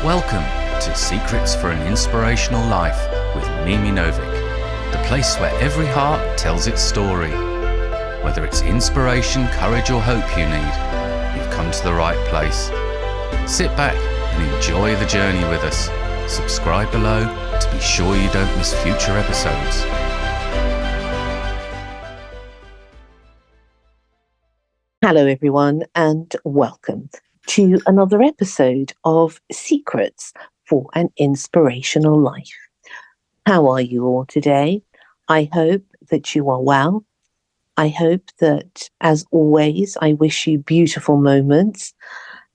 Welcome to Secrets for an Inspirational Life with Mimi Novic, the place where every heart tells its story. Whether it's inspiration, courage or hope you need, you've come to the right place. Sit back and enjoy the journey with us. Subscribe below to be sure you don't miss future episodes. Hello everyone and welcome to another episode of Secrets for an Inspirational Life. How are you all today? I hope that you are well. I hope that, as always, I wish you beautiful moments.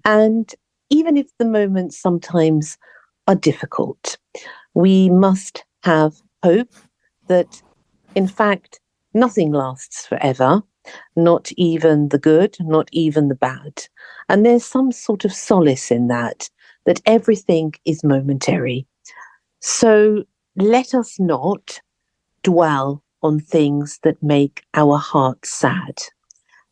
And even if the moments sometimes are difficult, we must have hope that, in fact, nothing lasts forever. Not even the good, not even the bad. And there's some sort of solace in that everything is momentary. So let us not dwell on things that make our hearts sad,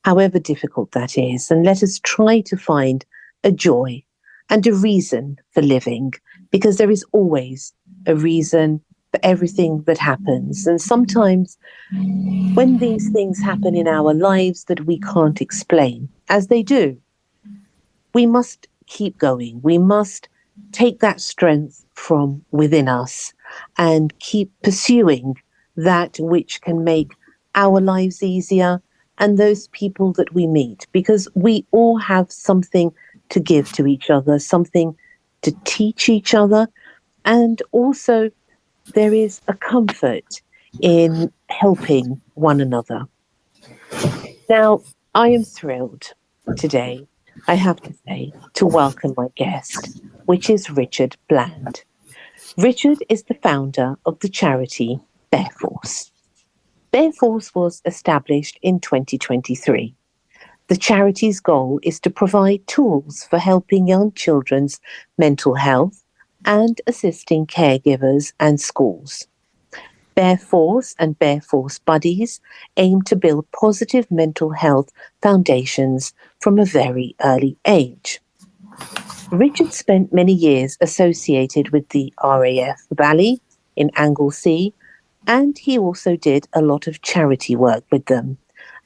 however difficult that is. And let us try to find a joy and a reason for living, because there is always a reason for everything that happens. And sometimes when these things happen in our lives that we can't explain, as they do, we must keep going. We must take that strength from within us and keep pursuing that which can make our lives easier and those people that we meet, because we all have something to give to each other, something to teach each other, and also there is a comfort in helping one another. Now, I am thrilled today, I have to say, to welcome my guest, which is Richard Bland. Richard is the founder of the charity Bear Force. Bear Force was established in 2023. The charity's goal is to provide tools for helping young children's mental health and assisting caregivers and schools. Bear Force and Bear Force Buddies aim to build positive mental health foundations from a very early age. Richard spent many years associated with the RAF Valley in Anglesey, and he also did a lot of charity work with them,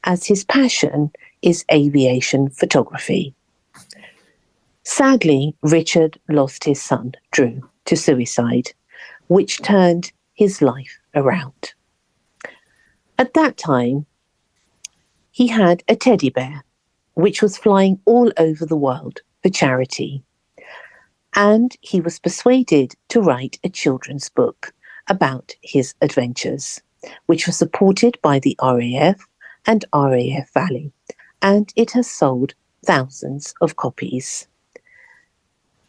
as his passion is aviation photography. Sadly, Richard lost his son, Drew, to suicide, which turned his life around. At that time, he had a teddy bear, which was flying all over the world for charity. And he was persuaded to write a children's book about his adventures, which was supported by the RAF and RAF Valley, and it has sold thousands of copies.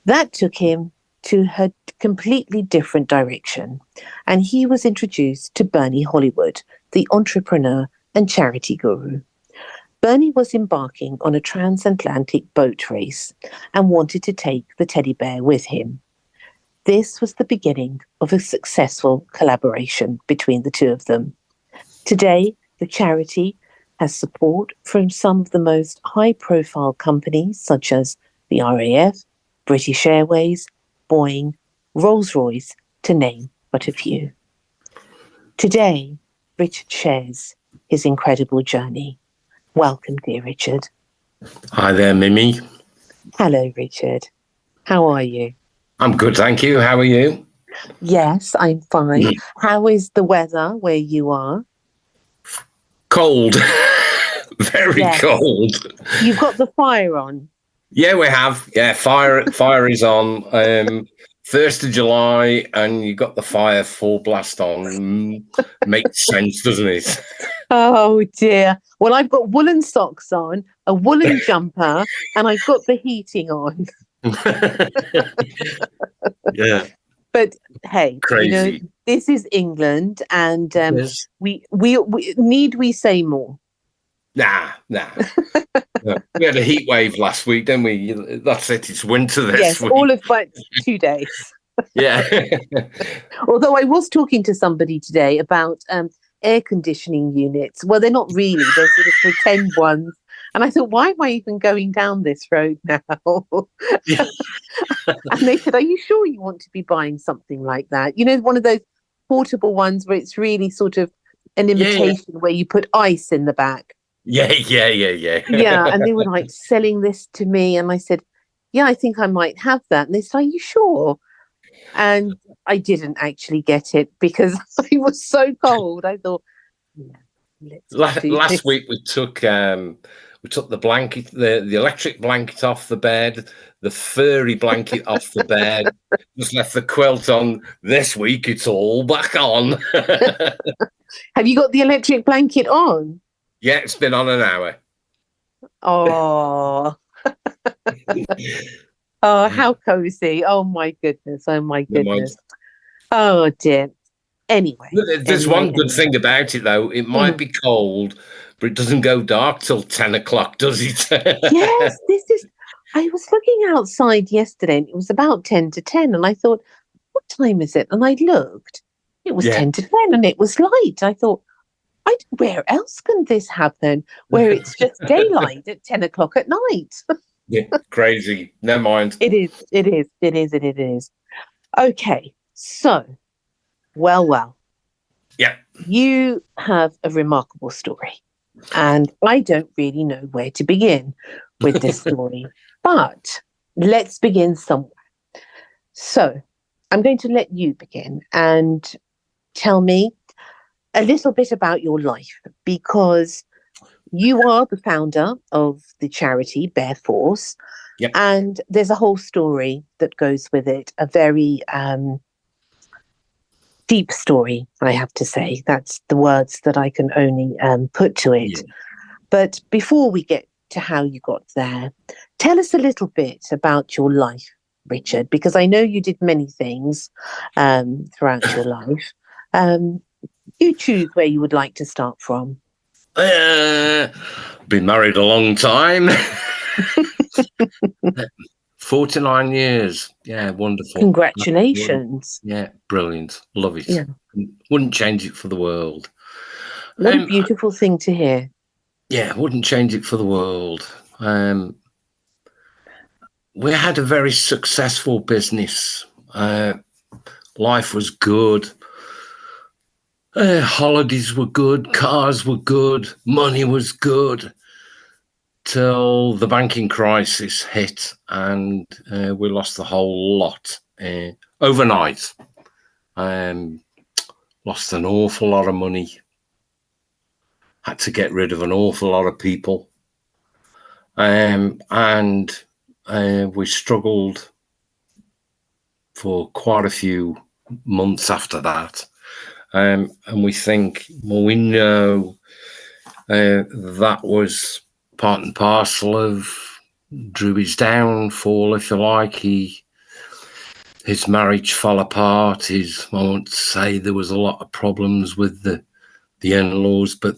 That took him to a completely different direction, and he was introduced to Bernie Hollywood, the entrepreneur and charity guru. Bernie was embarking on a transatlantic boat race and wanted to take the teddy bear with him. This was the beginning of a successful collaboration between the two of them. Today, the charity has support from some of the most high-profile companies such as the RAF, British Airways, Boeing, Rolls-Royce, to name but a few. Today, Richard shares his incredible journey. Welcome, dear Richard. Hi there, Mimi. Hello, Richard. How are you? I'm good, thank you. How are you? Yes, I'm fine. How is the weather where you are? Cold. Very Yes. cold. You've got the fire on. Yeah, we have. Yeah, fire is on. 1st of July, and you got the fire full blast on. Makes sense, doesn't it? Oh dear. Well, I've got woolen socks on, a woolen jumper, and I've got the heating on. Yeah. But hey, Crazy. this is England, and Yes. we need we say more? Nah. Yeah. We had a heat wave last week, didn't we? That's it. It's winter this week. All of but 2 days. Yeah. Although I was talking to somebody today about air conditioning units. Well, they're not really. They're sort of pretend ones And I thought, why am I even going down this road now? And they said, are you sure you want to be buying something like that? You know, one of those portable ones where it's really sort of an imitation where you put ice in the back. Yeah. Yeah. And they were like selling this to me. And I said, yeah, I think I might have that. And they said, are you sure? And I didn't actually get it because I was so cold. I thought, yeah, Last week we took the blanket, the electric blanket off the bed, the furry blanket off the bed. Just left the quilt on. This week it's all back on. Have you got the electric blanket on? Yeah, it's been on an hour. Oh. Oh, how cozy. Oh my goodness. Oh my goodness. Oh dear. Anyway. There's one good thing about it though. It might be cold, but it doesn't go dark till 10 o'clock, does it? Yes, I was looking outside yesterday and it was about 10 to 10 and I thought, what time is it? And I looked, it was 10 to 10 and it was light. I thought, where else can this happen where it's just daylight at 10 o'clock at night? Yeah, crazy. Never mind. It is. Okay, so, well. Yeah. You have a remarkable story. And I don't really know where to begin with this story, but let's begin somewhere. So I'm going to let you begin and tell me a little bit about your life, because you are the founder of the charity Bear Force. Yep. And there's a whole story that goes with it, a very deep story, I have to say. That's the words that I can only put to it. Yeah. But before we get to how you got there, tell us a little bit about your life, Richard, because I know you did many things throughout your life. You choose where you would like to start from. Been married a long time. 49 years. Yeah, wonderful. Congratulations. Yeah, brilliant. Love it. Yeah. Wouldn't change it for the world. What a beautiful thing to hear. Yeah, wouldn't change it for the world. We had a very successful business. Life was good. Holidays were good. Cars were good. Money was good. Till the banking crisis hit and we lost the whole lot overnight. Lost an awful lot of money. Had to get rid of an awful lot of people. And we struggled for quite a few months after that. And we think, well, we know that was part and parcel of Drew's downfall, if you like. His marriage fell apart. I won't say there was a lot of problems with the in-laws, but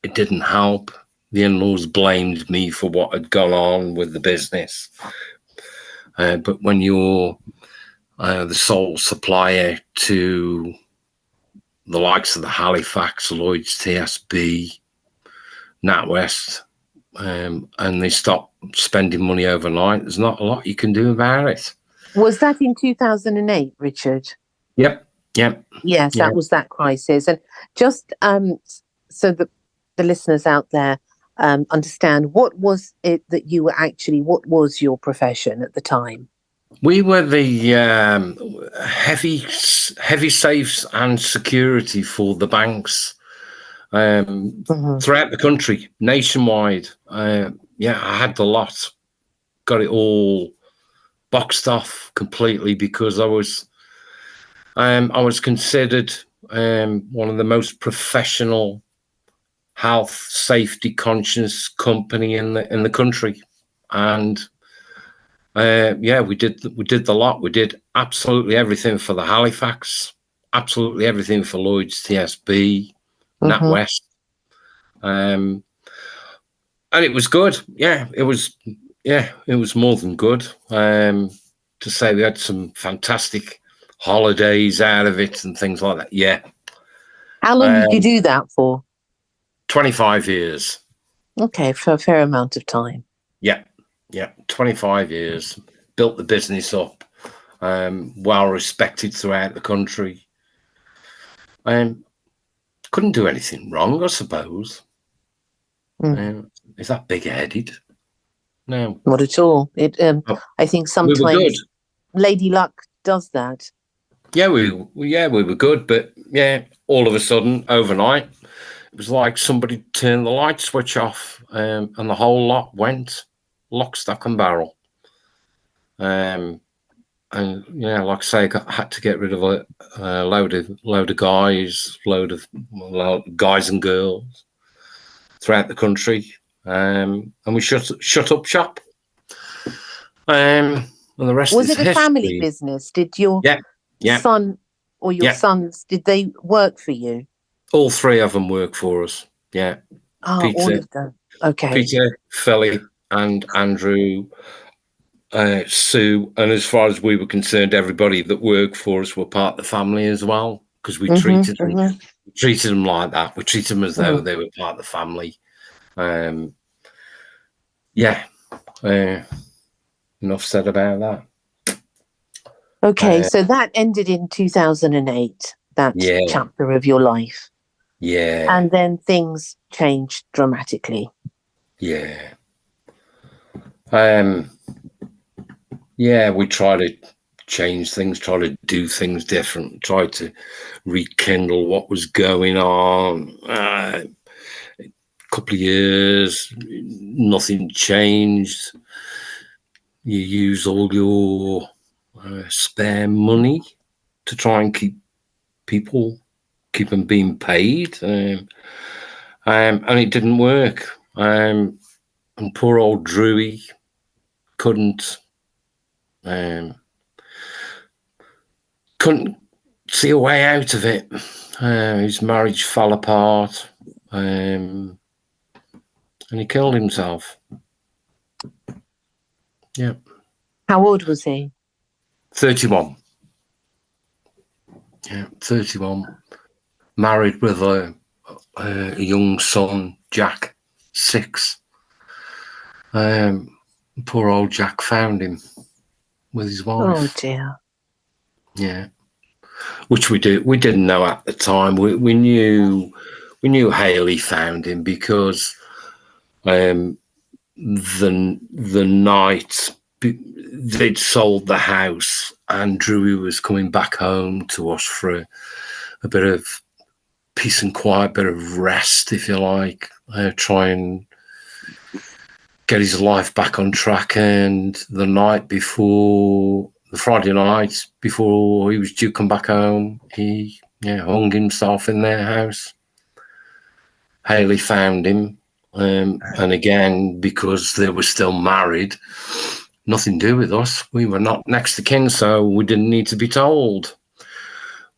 it didn't help. The in-laws blamed me for what had gone on with the business. But when you're the sole supplier to the likes of the Halifax, Lloyd's, TSB, NatWest, and they stop spending money overnight, there's not a lot you can do about it. Was that in 2008, Richard? Yep. Yes, that was that crisis. And just so that the listeners out there understand, what was it that you were what was your profession at the time? We were the heavy safes and security for the banks throughout the country, nationwide. I had the lot, got it all boxed off completely because I was considered one of the most professional, health, safety conscious company in the country, and we did the lot. We did absolutely everything for the Halifax, absolutely everything for Lloyd's, TSB, NatWest, and it was good. It was more than good. To say we had some fantastic holidays out of it and things like that. Yeah. How long did you do that for? 25 years. Okay, for a fair amount of time. Yeah, 25 years. Built the business up, well respected throughout the country. Couldn't do anything wrong, I suppose. Is that big-headed? No. Not at all. I think We were good. sometimes Lady Luck does that. Yeah, we were good, but yeah, all of a sudden, overnight, it was like somebody turned the light switch off, and the whole lot went lock, stock, and barrel. And yeah, like I say, I had to get rid of a load of guys, load of guys and girls throughout the country, and we shut up shop. And the rest Was is it a family history. business? Did your Yeah. son or your sons, did they work for you? All three of them work for us. Yeah. Oh, all of them. Okay. Peter, Philly, and Andrew, Sue, and as far as we were concerned, everybody that worked for us were part of the family as well, because we treated them like that. We treated them as though they were part of the family. Enough said about that. Okay, so that ended in 2008, that chapter of your life. Yeah. And then things changed dramatically. Yeah. We try to change things, try to do things different, try to rekindle what was going on. A couple of years, nothing changed. You use all your spare money to try and keep them being paid, and it didn't work. And poor old Drewy couldn't see a way out of it. His marriage fell apart, and he killed himself. Yeah. How old was he? 31. Yeah, 31. Married with a young son, Jack, 6. Poor old Jack found him with his wife. Oh dear. Yeah. Which we didn't know at the time. We knew Haley found him because the night they'd sold the house and Drewy was coming back home to us for a bit of peace and quiet, bit of rest, if you like, try and get his life back on track. And the Friday night before he was due to come back home, he hung himself in their house. Haley found him, and again, because they were still married, nothing to do with us. We were not next to kin, so we didn't need to be told.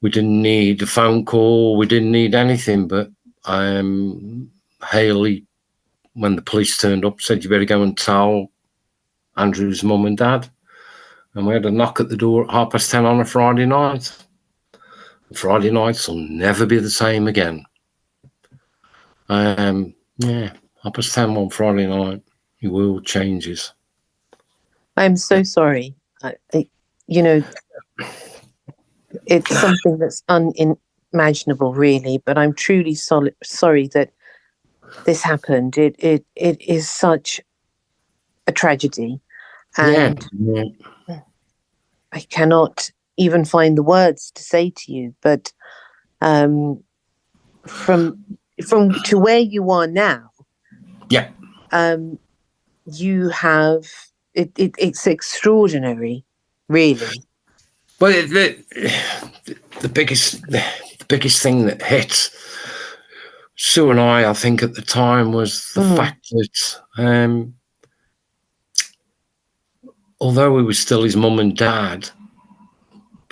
We didn't need a phone call. We didn't need anything. But Haley, when the police turned up, said, "You better go and tell Andrew's mum and dad." And we had a knock at the door at 10:30 on a Friday night. Friday nights will never be the same again. 10:30 on Friday night, your world changes. I'm so sorry. It's something that's unimaginable, really, but I'm truly sorry that this happened. It is such a tragedy. And I cannot even find the words to say to you, but from to where you are now, you have it's extraordinary, really. Well, the biggest thing that hit Sue and I think at the time was the fact that although we were still his mum and dad,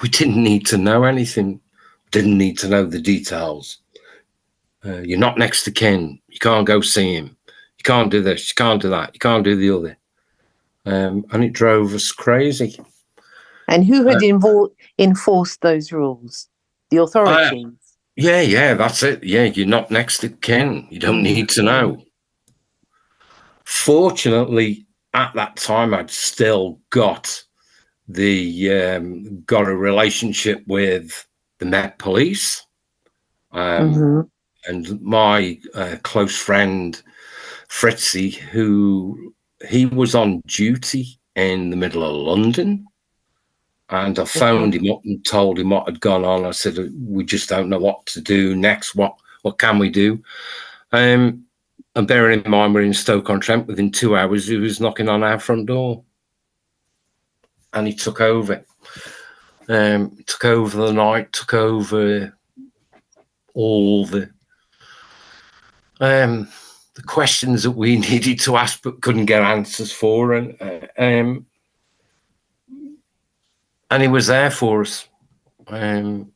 we didn't need to know anything. Didn't need to know the details. You're not next to kin. You can't go see him. You can't do this. You can't do that. You can't do the other. And it drove us crazy. And who had enforced those rules? The authorities? Yeah, that's it. Yeah, you're not next to kin. You don't need to know. Fortunately, at that time, I'd still got a relationship with the Met Police, Mhm. and my close friend Fritzy, he was on duty in the middle of London, and I phoned him up and told him what had gone on. I said, "We just don't know what to do next. What can we do?" And bearing in mind we're in Stoke-on-Trent, within 2 hours he was knocking on our front door, and he took over. Took over the night, took over all the questions that we needed to ask but couldn't get answers for, and he was there for us, and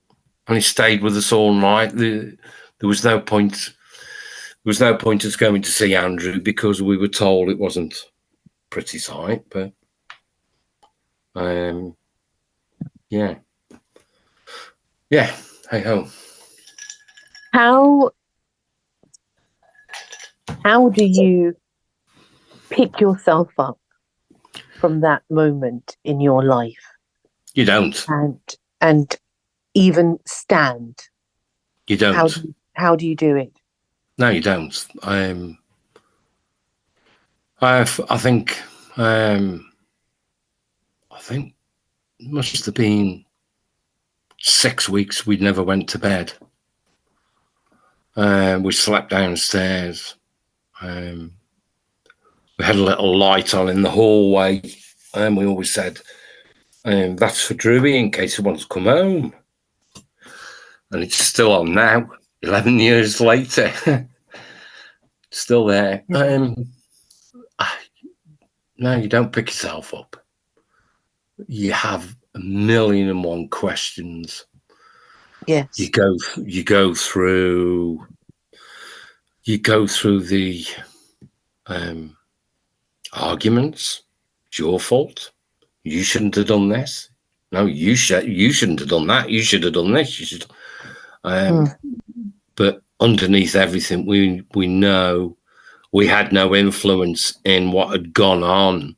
he stayed with us all night. There was no point. There was no point us going to see Andrew because we were told it wasn't a pretty sight. But yeah. Hey ho. How do you pick yourself up from that moment in your life You don't. and even stand? You don't. How do you do it? No, you don't. I think it must have been 6 weeks we never went to bed. We slept downstairs. We had a little light on in the hallway, and we always said, "That's for Drewy in case he wants to come home." And it's still on now, 11 years later. Still there. No, you don't pick yourself up. You have 1,000,001 questions. Yes. You go through the arguments. It's your fault. You shouldn't have done this. No, you shouldn't have done that. You should have done this. You should. But underneath everything, we know we had no influence in what had gone on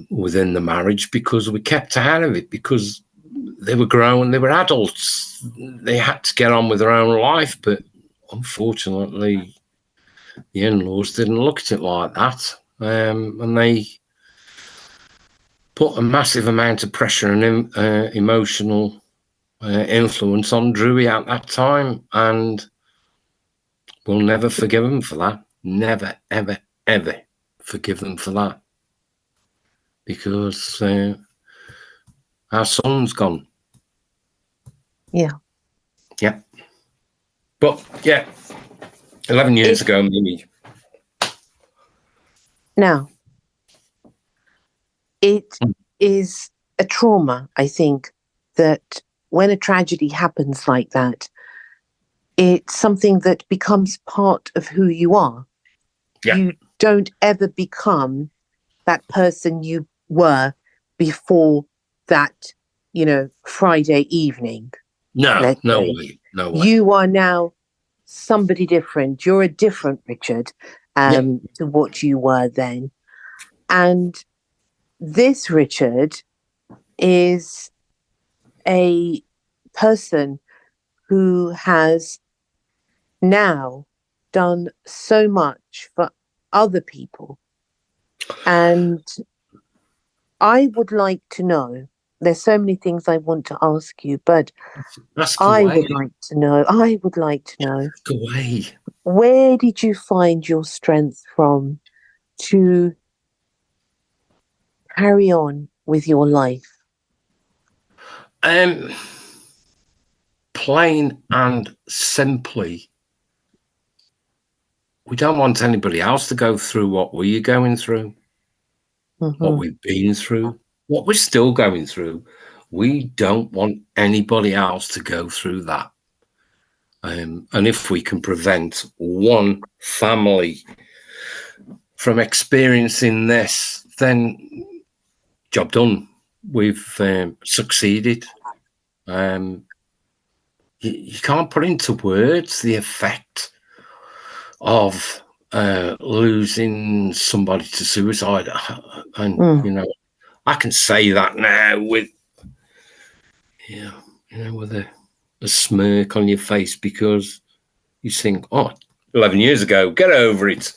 within the marriage because we kept out of it, because they were grown, they were adults, they had to get on with their own life. But unfortunately, the in-laws didn't look at it like that, and they put a massive amount of pressure and emotional influence on Drewy at that time, and we'll never forgive them for that. Never, ever, ever forgive them for that, because our son's gone. Yeah. But yeah, 11 years ago, Mimi. Now, it is a trauma, I think, that when a tragedy happens like that, it's something that becomes part of who you are. Yeah. You don't ever become that person you were before that, Friday evening. No way. You are now somebody different. You're a different Richard to what you were then. And this Richard is a person who has now done so much for other people. And I would like to know, there's so many things I want to ask you, but I would like to know, Go away. Where did you find your strength from to carry on with your life? Plain and simply, we don't want anybody else to go through what we're going through, what we've been through, what we're still going through. We don't want anybody else to go through that. And if we can prevent one family from experiencing this, then job done. We've succeeded. You can't put into words the effect of losing somebody to suicide, and I can say that now with with a smirk on your face, because you think, 11 years ago, get over it,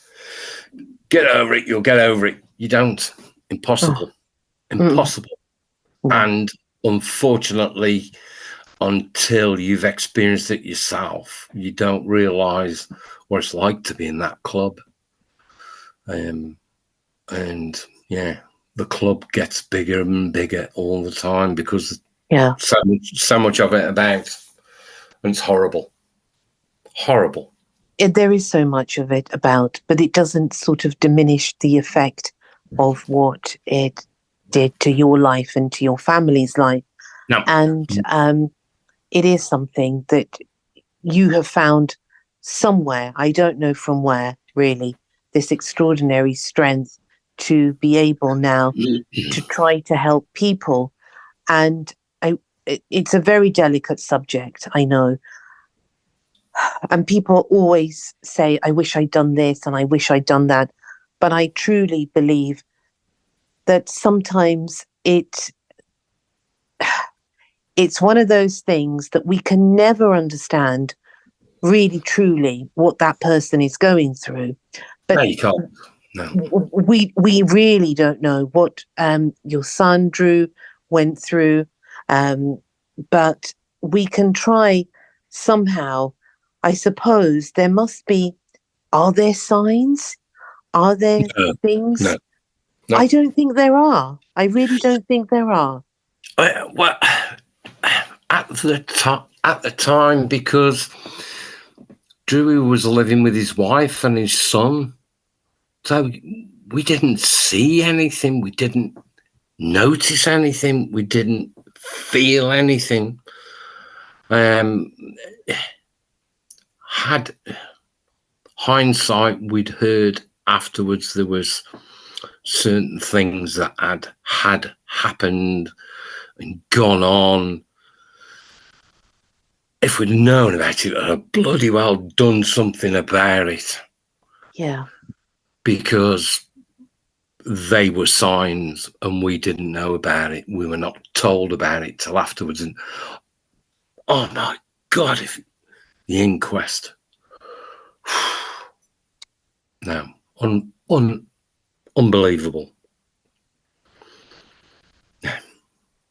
you'll get over it. You don't. Impossible. And unfortunately, until you've experienced it yourself, you don't realize what it's like to be in that club. And the club gets bigger and bigger all the time, because so much of it about, and it's horrible. There is so much of it about, but it doesn't sort of diminish the effect of what it did to your life and to your family's life. No. And it is something that you have found somewhere, I don't know from where, really, this extraordinary strength to be able now to try to help people. And it's a very delicate subject, I know. And people always say, I wish I'd done this and I wish I'd done that. But I truly believe that sometimes it's one of those things that we can never understand really truly what that person is going through. But no, you can't. No. We really don't know what your son Drew went through, but we can try somehow. I suppose there must be. Are there signs? Are there things? No. I don't think there are. I really don't think there are. Well, at the time, because Drew was living with his wife and his son, so we didn't see anything. We didn't notice anything. We didn't feel anything. Had hindsight, we'd heard afterwards there was certain things that had happened and gone on. If we'd known about it, I'd have bloody well done something about it. Yeah. Because they were signs and we didn't know about it. We were not told about it till afterwards. And oh my God, if the inquest. No, unbelievable. Yeah,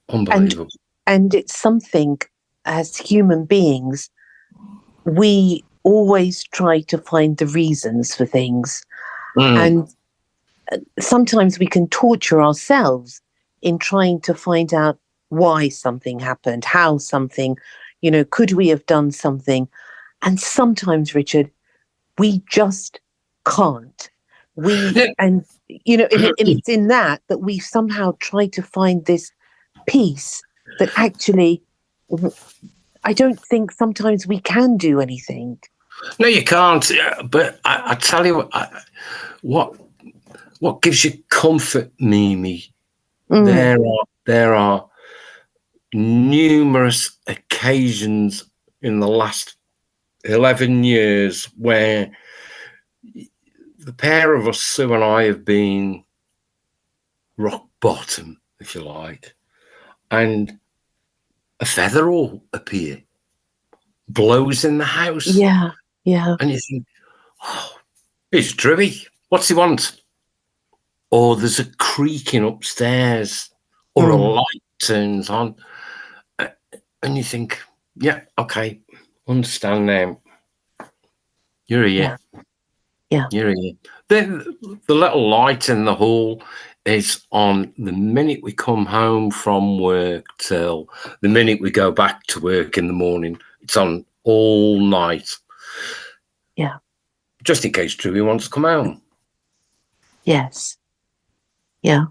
unbelievable. And it's something, as human beings, we always try to find the reasons for things. And sometimes we can torture ourselves in trying to find out why something happened, how something, could we have done something? And sometimes, Richard, we just can't. And it's in that we somehow try to find this peace that actually, I don't think sometimes we can do anything. No, you can't. But I tell you what gives you comfort, Mimi. There are numerous occasions in the last 11 years where the pair of us, Sue and I, have been rock bottom, if you like, and a feather will appear, blows in the house. Yeah. And you think, it's Drewy. What's he want? Or there's a creaking upstairs, or a light turns on. And you think, yeah, okay, understand now. You're here. Yeah. You're here. The little light in the hall is on the minute we come home from work till the minute we go back to work in the morning. It's on all night. Yeah. Just in case Drewy wants to come home. Yes. Yeah.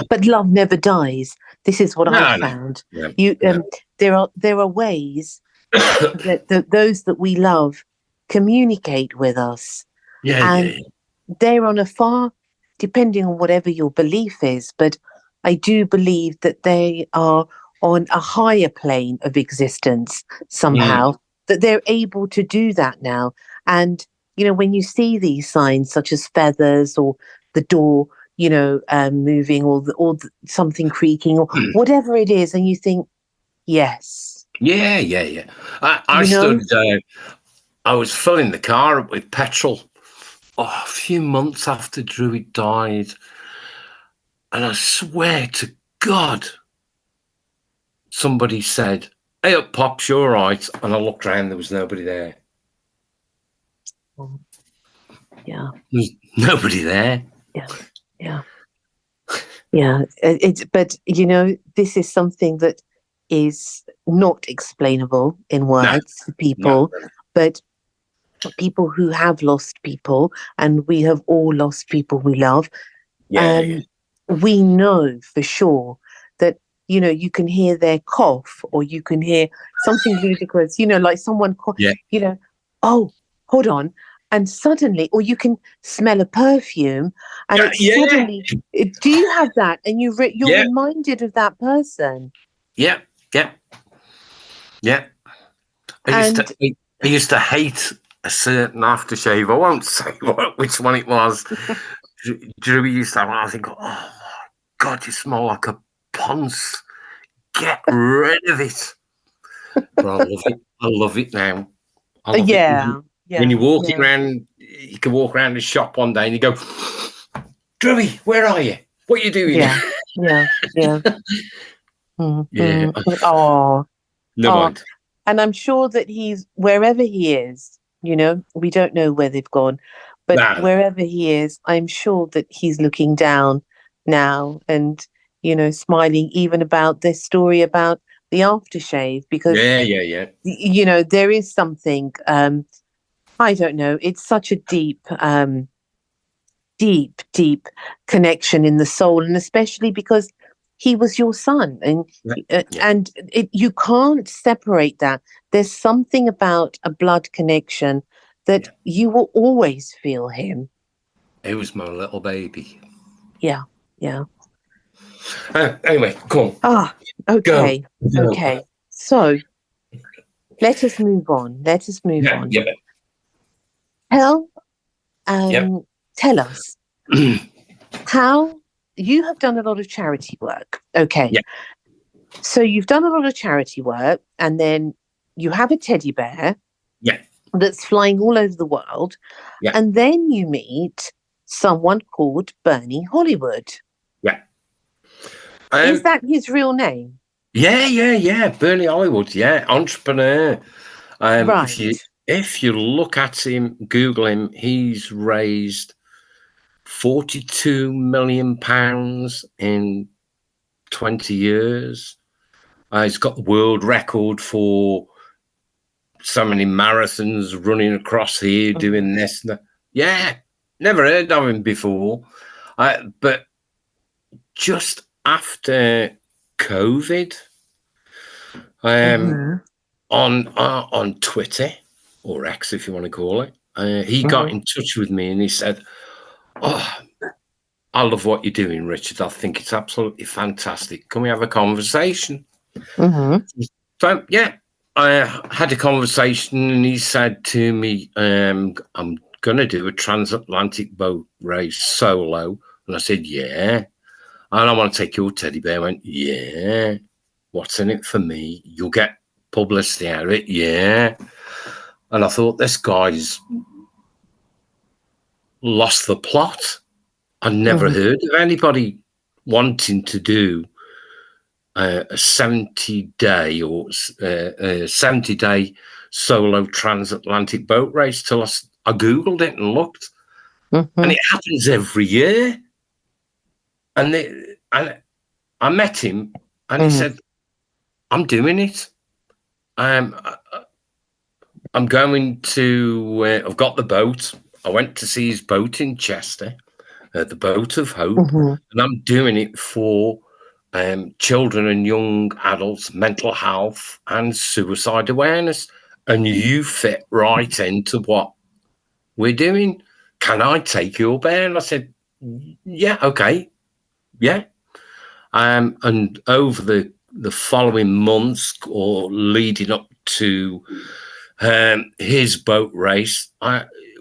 But love never dies. This is what I found. Yeah. There are ways that those that we love communicate with us. They're on a far, depending on whatever your belief is, but I do believe that they are on a higher plane of existence somehow, that they're able to do that now. And when you see these signs such as feathers or the door, moving or something creaking or whatever it is, and you think, yes. Yeah. I stood, I was filling the car up with petrol a few months after Druid died. And I swear to God, somebody said, "Hey up, Pops, you all right?" And I looked around, there was nobody there. Yeah. There's nobody there. Yeah. But this is something that is not explainable in words to people, but people who have lost people, and we have all lost people we love. We know for sure that you can hear their cough, or you can hear something ludicrous, like someone oh, hold on, and suddenly, or you can smell a perfume, and suddenly, do you have that? And you're reminded of that person. Yeah. I used to hate a certain aftershave. I won't say which one it was. Drew used to have, and I think, oh my God, you smell like a ponce. Get rid of it. But I love it. I love it now. I love it. When you're walking around, you can walk around the shop one day and you go, "Drewy, where are you? What are you doing?" Yeah. Yeah. Oh, Never mind. And I'm sure that he's wherever he is. We don't know where they've gone, but wherever he is, I'm sure that he's looking down now and smiling even about this story about the aftershave, because there is something. I don't know. It's such a deep connection in the soul, and especially because he was your son, and you can't separate that. There's something about a blood connection that you will always feel him. It was my little baby. Yeah. Anyway, come on. Okay. Okay. So let us move on. Yeah. Tell us how you have done a lot of charity work. Okay. Yeah. So you've done a lot of charity work, and then you have a teddy bear that's flying all over the world. Yeah. And then you meet someone called Bernie Hollywood. Yeah. Is that his real name? Yeah. Bernie Hollywood, entrepreneur. Right. If you look at him, Google him, he's raised £42 million in 20 years. He's got the world record for so many marathons running across here, doing this. Yeah, never heard of him before. But just after COVID, on Twitter, or X if you want to call it, he got in touch with me and he said, "Oh, I love what you're doing, Richard. I think it's absolutely fantastic. Can we have a conversation?" So, I had a conversation and he said to me, "I'm going to do a transatlantic boat race solo." And I said, "Yeah. And I want to take your teddy bear." I went, "Yeah. What's in it for me? You'll get publicity out of it." Yeah. And I thought, this guy's lost the plot. I never heard of anybody wanting to do a 70-day or a 70-day solo transatlantic boat race till I Googled it and looked. And it happens every year. And I met him and he said, "I'm doing it. I'm going to, I've got the boat. I went to see his boat in Chester, the Boat of Hope, and I'm doing it for children and young adults, mental health and suicide awareness. And you fit right into what we're doing. Can I take your bear?" And I said, "Yeah, okay. Yeah." And over the following months or leading up to his boat race,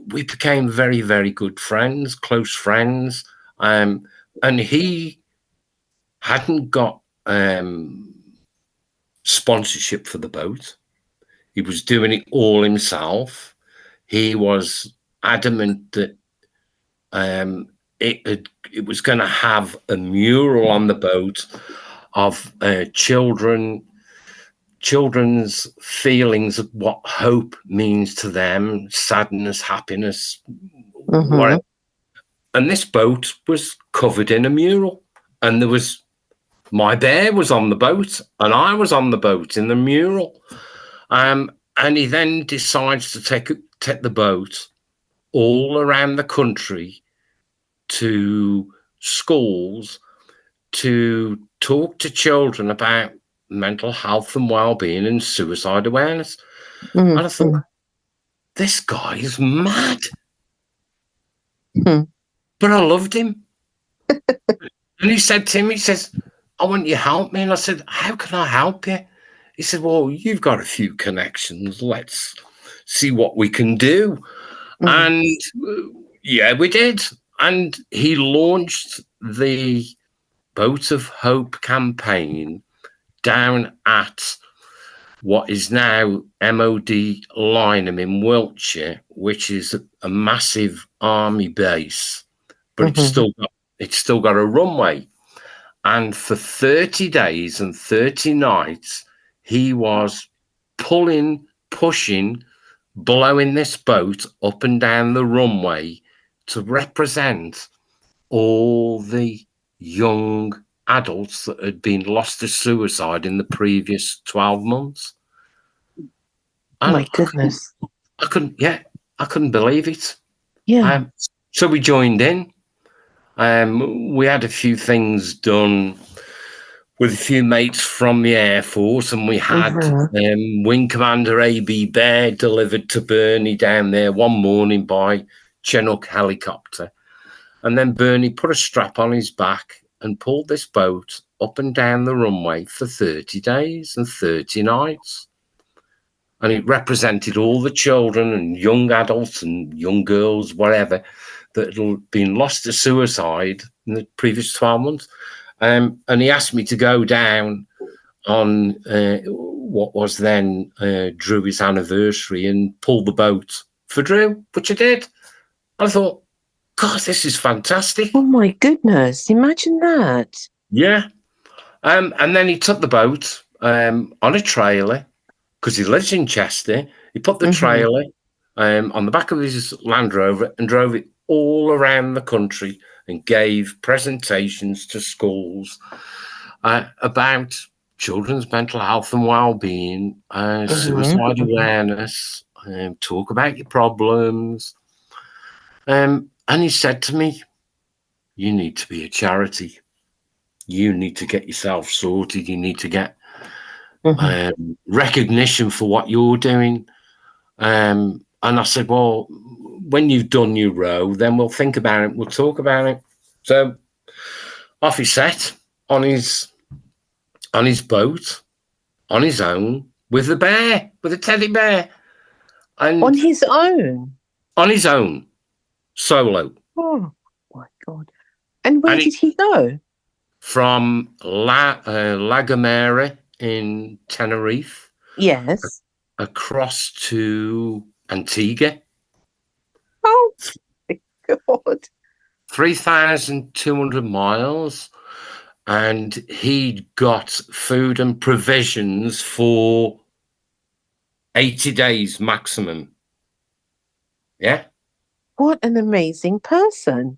we became very, very good friends, close friends. And he hadn't got sponsorship for the boat. He was doing it all himself. He was adamant that it was going to have a mural on the boat of children's feelings of what hope means to them, sadness, happiness, whatever. And this boat was covered in a mural, and there was my bear was on the boat, and I was on the boat in the mural. And he then decides to take the boat all around the country to schools to talk to children about mental health and well-being and suicide awareness. And I thought, this guy is mad. But I loved him. And he said to me, he says, I want you to help me. And I said, how can I help you? He said, well, you've got a few connections. Let's see what we can do. And yeah, we did. And he launched the Boat of Hope campaign down at what is now MOD Lynham in Wiltshire, which is a massive army base, but it's still got a runway. And for 30 days and 30 nights, he was pushing, blowing this boat up and down the runway to represent all the young adults that had been lost to suicide in the previous 12 months. And my goodness. I couldn't believe it. Yeah. So we joined in. We had a few things done with a few mates from the Air Force, and we had Wing Commander A.B. Bear delivered to Bernie down there one morning by Chinook helicopter. And then Bernie put a strap on his back and pulled this boat up and down the runway for 30 days and 30 nights. And it represented all the children and young adults and young girls, whatever, that had been lost to suicide in the previous 12 months. And he asked me to go down on what was then Drew's anniversary and pull the boat for Drew, which I did. I thought, God, this is fantastic. Oh, my goodness. Imagine that. Yeah. And then he took the boat on a trailer, because he lives in Chester. He put the trailer on the back of his Land Rover and drove it all around the country and gave presentations to schools about children's mental health and well-being, suicide awareness, talk about your problems. And he said to me, you need to be a charity. You need to get yourself sorted. You need to get recognition for what you're doing. And I said, well, when you've done your row, then we'll think about it. We'll talk about it. So off he set on his boat, on his own, with a bear, with a teddy bear. And on his own? On his own, solo. Oh, my God. And where did he go? From La Gomera in Tenerife. Yes. Across to Antigua. Oh, my God. 3,200 miles. And he'd got food and provisions for 80 days maximum. Yeah. What an amazing person.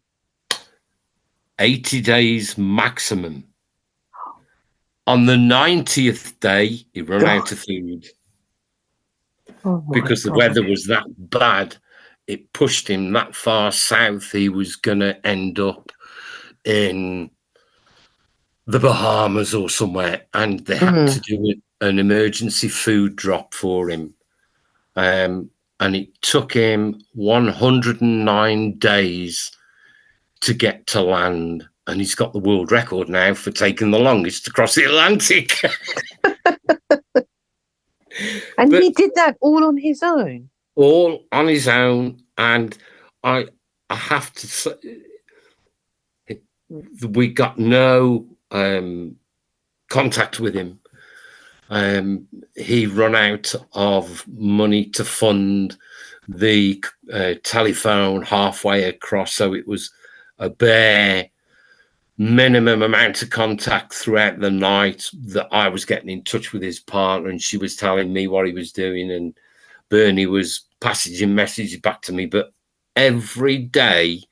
80 days maximum. On the 90th day, he ran out of food. Oh, because the weather was that bad. It pushed him that far south. He was going to end up in the Bahamas or somewhere, and they had to do an emergency food drop for him. And it took him 109 days to get to land. And he's got the world record now for taking the longest to cross the Atlantic. And he did that all on his own? All on his own, And I have to say, we got no contact with him. He run out of money to fund the telephone halfway across, so it was a bare minimum amount of contact throughout the night that I was getting in touch with his partner, and she was telling me what he was doing, and Bernie was passaging messages back to me. But every day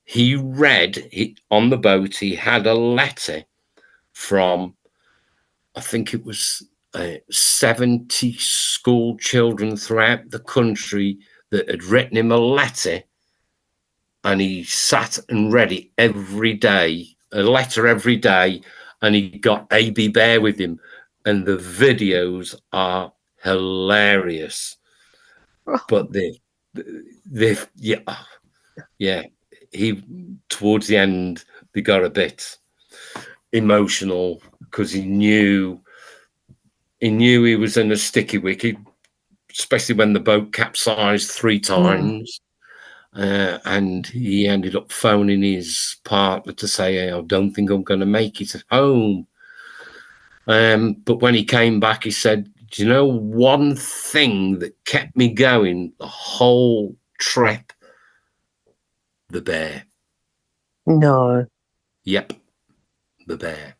he read on the boat, he had a letter from, I think it was 70 school children throughout the country that had written him a letter, and he sat and read it every day, a letter every day, and he got AB Bear with him, and the videos are hilarious. But he, towards the end, they got a bit emotional because he knew he was in a sticky wicket, especially when the boat capsized 3 times. And he ended up phoning his partner to say, hey, I don't think I'm going to make it home. But when he came back, he said, do you know one thing that kept me going the whole trip? The bear. No. Yep, the bear.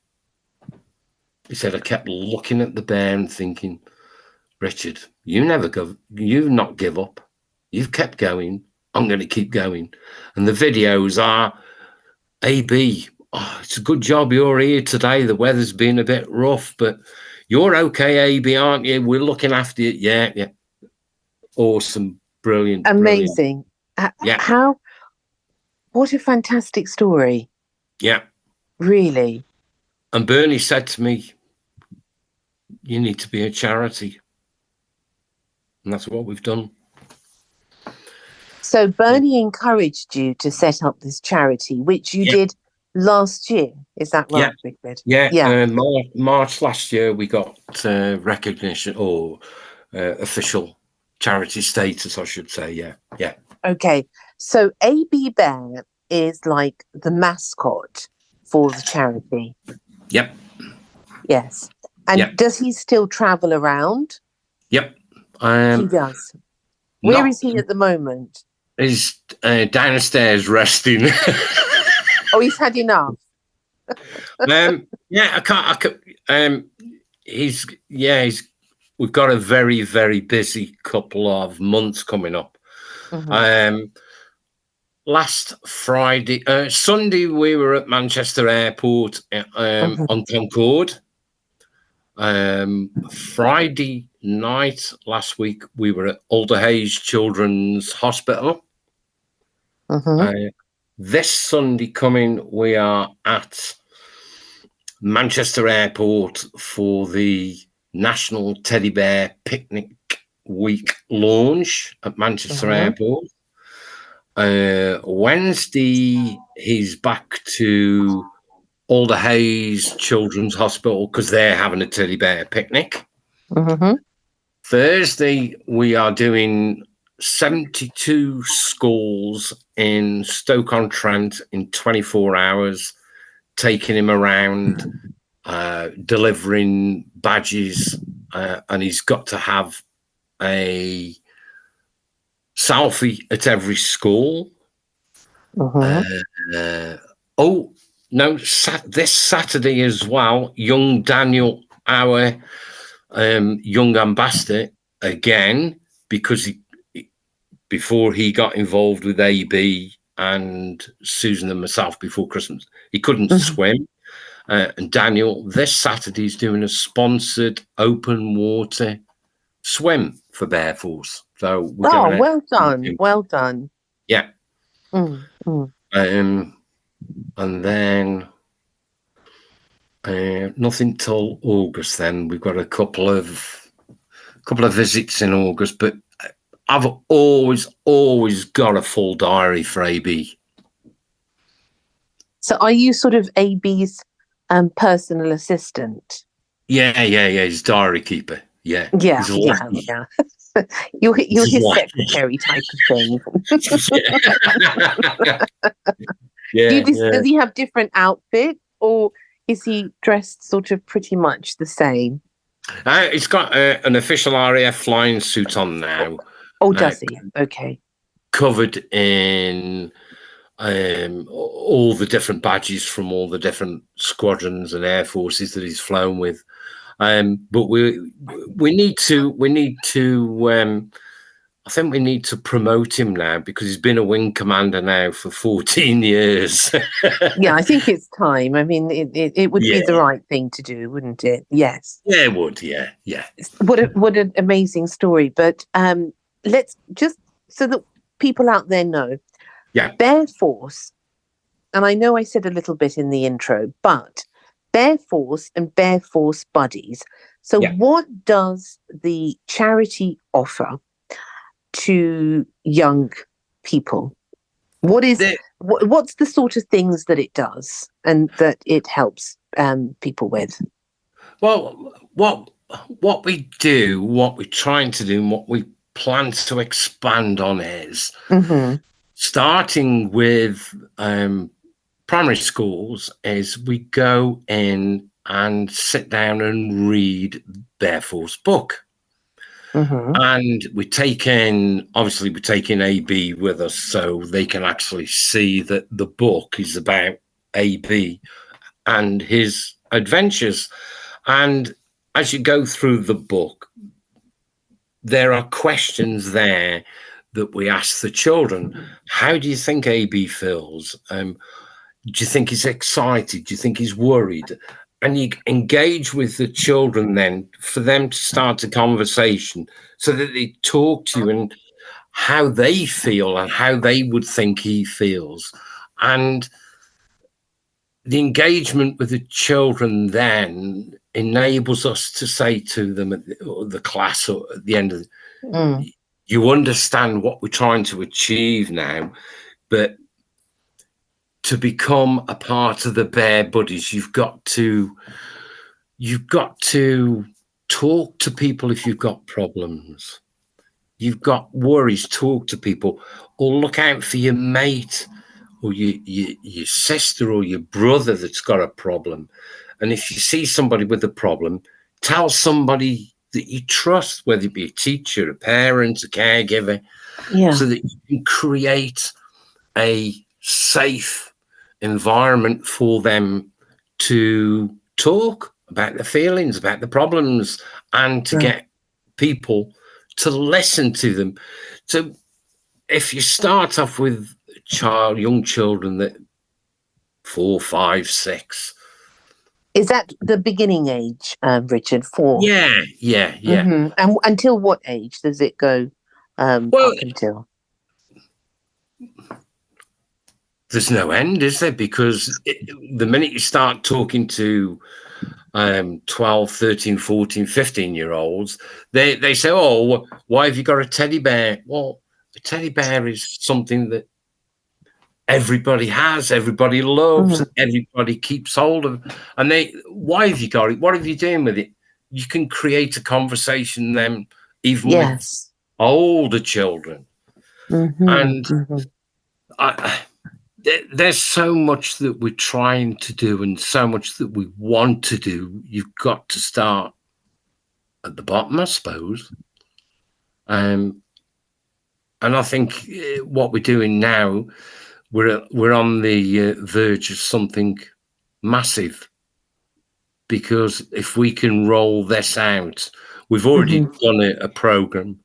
He said, I kept looking at the bear and thinking, Richard, you not give up. You've kept going. I'm going to keep going. And the videos are, AB, it's a good job you're here today. The weather's been a bit rough, but you're okay, AB, aren't you? We're looking after you. Yeah. Awesome. Brilliant. Amazing. Yeah. What a fantastic story. Yeah. Really. And Bernie said to me, you need to be a charity. And that's what we've done. So Bernie encouraged you to set up this charity, which you did last year. Is that right, Richard? Yeah. March last year, we got recognition or official charity status, I should say. Yeah. Okay. So AB Bear is like the mascot for the charity. Yep. Yes. And does he still travel around? Yep. He does. Where is he at the moment? He's downstairs resting. Oh, he's had enough. I can't. We've got a very, very busy couple of months coming up. Mm-hmm. Last Sunday, we were at Manchester Airport on Concorde. Friday night last week, we were at Alderhage Children's Hospital. Mm-hmm. This Sunday coming, we are at Manchester Airport for the National Teddy Bear Picnic Week launch at Manchester Airport. Wednesday, he's back to Alderhage Children's Hospital because they're having a teddy bear picnic. Mm-hmm. Thursday, we are doing 72 schools in Stoke-on-Trent in 24 hours, taking him around, delivering badges, and he's got to have a selfie at every school. This Saturday as well, young Daniel, our young ambassador, again, because before he got involved with AB and Susan and myself before Christmas, he couldn't swim. And Daniel, this Saturday, is doing a sponsored open water swim for Bear Force. So we're going well done. Well done. Yeah. And then nothing till August. Then we've got a couple of visits in August, but I've always got a full diary for AB. So are you sort of AB's personal assistant? Yeah. He's diary keeper. Yeah. Yeah. You're This is his why. secretary type of thing. Yeah, yeah. Does he have different outfits, or is he dressed sort of pretty much the same? He's got an official RAF flying suit on now, Oh, uh, does he? Okay. covered in all the different badges from all the different squadrons and air forces that he's flown with. But we need to I think we need to promote him now, because he's been a wing commander now for 14 years. Yeah, I think it's time. I mean, it would be Yeah, the right thing to do, wouldn't it? Yes. yeah, it would. Yeah, yeah. What an amazing story. But let's just, so that people out there know, Yeah. Bear Force, and I know I said a little bit in the intro, but Bear Force and Bear Force Buddies. So Yeah. what does the charity offer to young people? What's the sort of things that it does and that it helps people with? Well, what we do, what we're trying to do, and what we plan to expand on is Mm-hmm. starting with primary schools, is we go in and sit down and read Bear Force book. Mm-hmm. And we take in AB with us, so they can actually see that the book is about AB and his adventures. And as you go through the book, there are questions there that we ask the children. How do you think AB feels? Do you think he's excited? Do you think he's worried? And you engage with the children then for them to start a conversation, so that they talk to you and how they feel and how they would think he feels. And the engagement with the children then enables us to say to them at the class, or at the end of you understand what we're trying to achieve now, but to become a part of the Bear Buddies, you've got to talk to people if you've got problems. You've got worries, talk to people, or look out for your mate or your sister or your brother that's got a problem. And if you see somebody with a problem, tell somebody that you trust, whether it be a teacher, a parent, a caregiver, so that you can create a safe environment for them to talk about their feelings, about the problems, and to get people to listen to them. So if you start off with young children that 4, 5, 6. Is that the beginning age, Richard? 4? Yeah. Mm-hmm. And until what age does it go Well, up until? there's no end, is there? Because the minute you start talking to 12, 13, 14, 15-year-olds, they say, oh, why have you got a teddy bear? Well, a teddy bear is something that everybody has, everybody loves, everybody keeps hold of. And why have you got it? What are you doing with it? You can create a conversation then, even with older children. And there's so much that we're trying to do and so much that we want to do. You've got to start at the bottom, I suppose. And I think what we're doing now, we're on the verge of something massive, because if we can roll this out, we've already done a program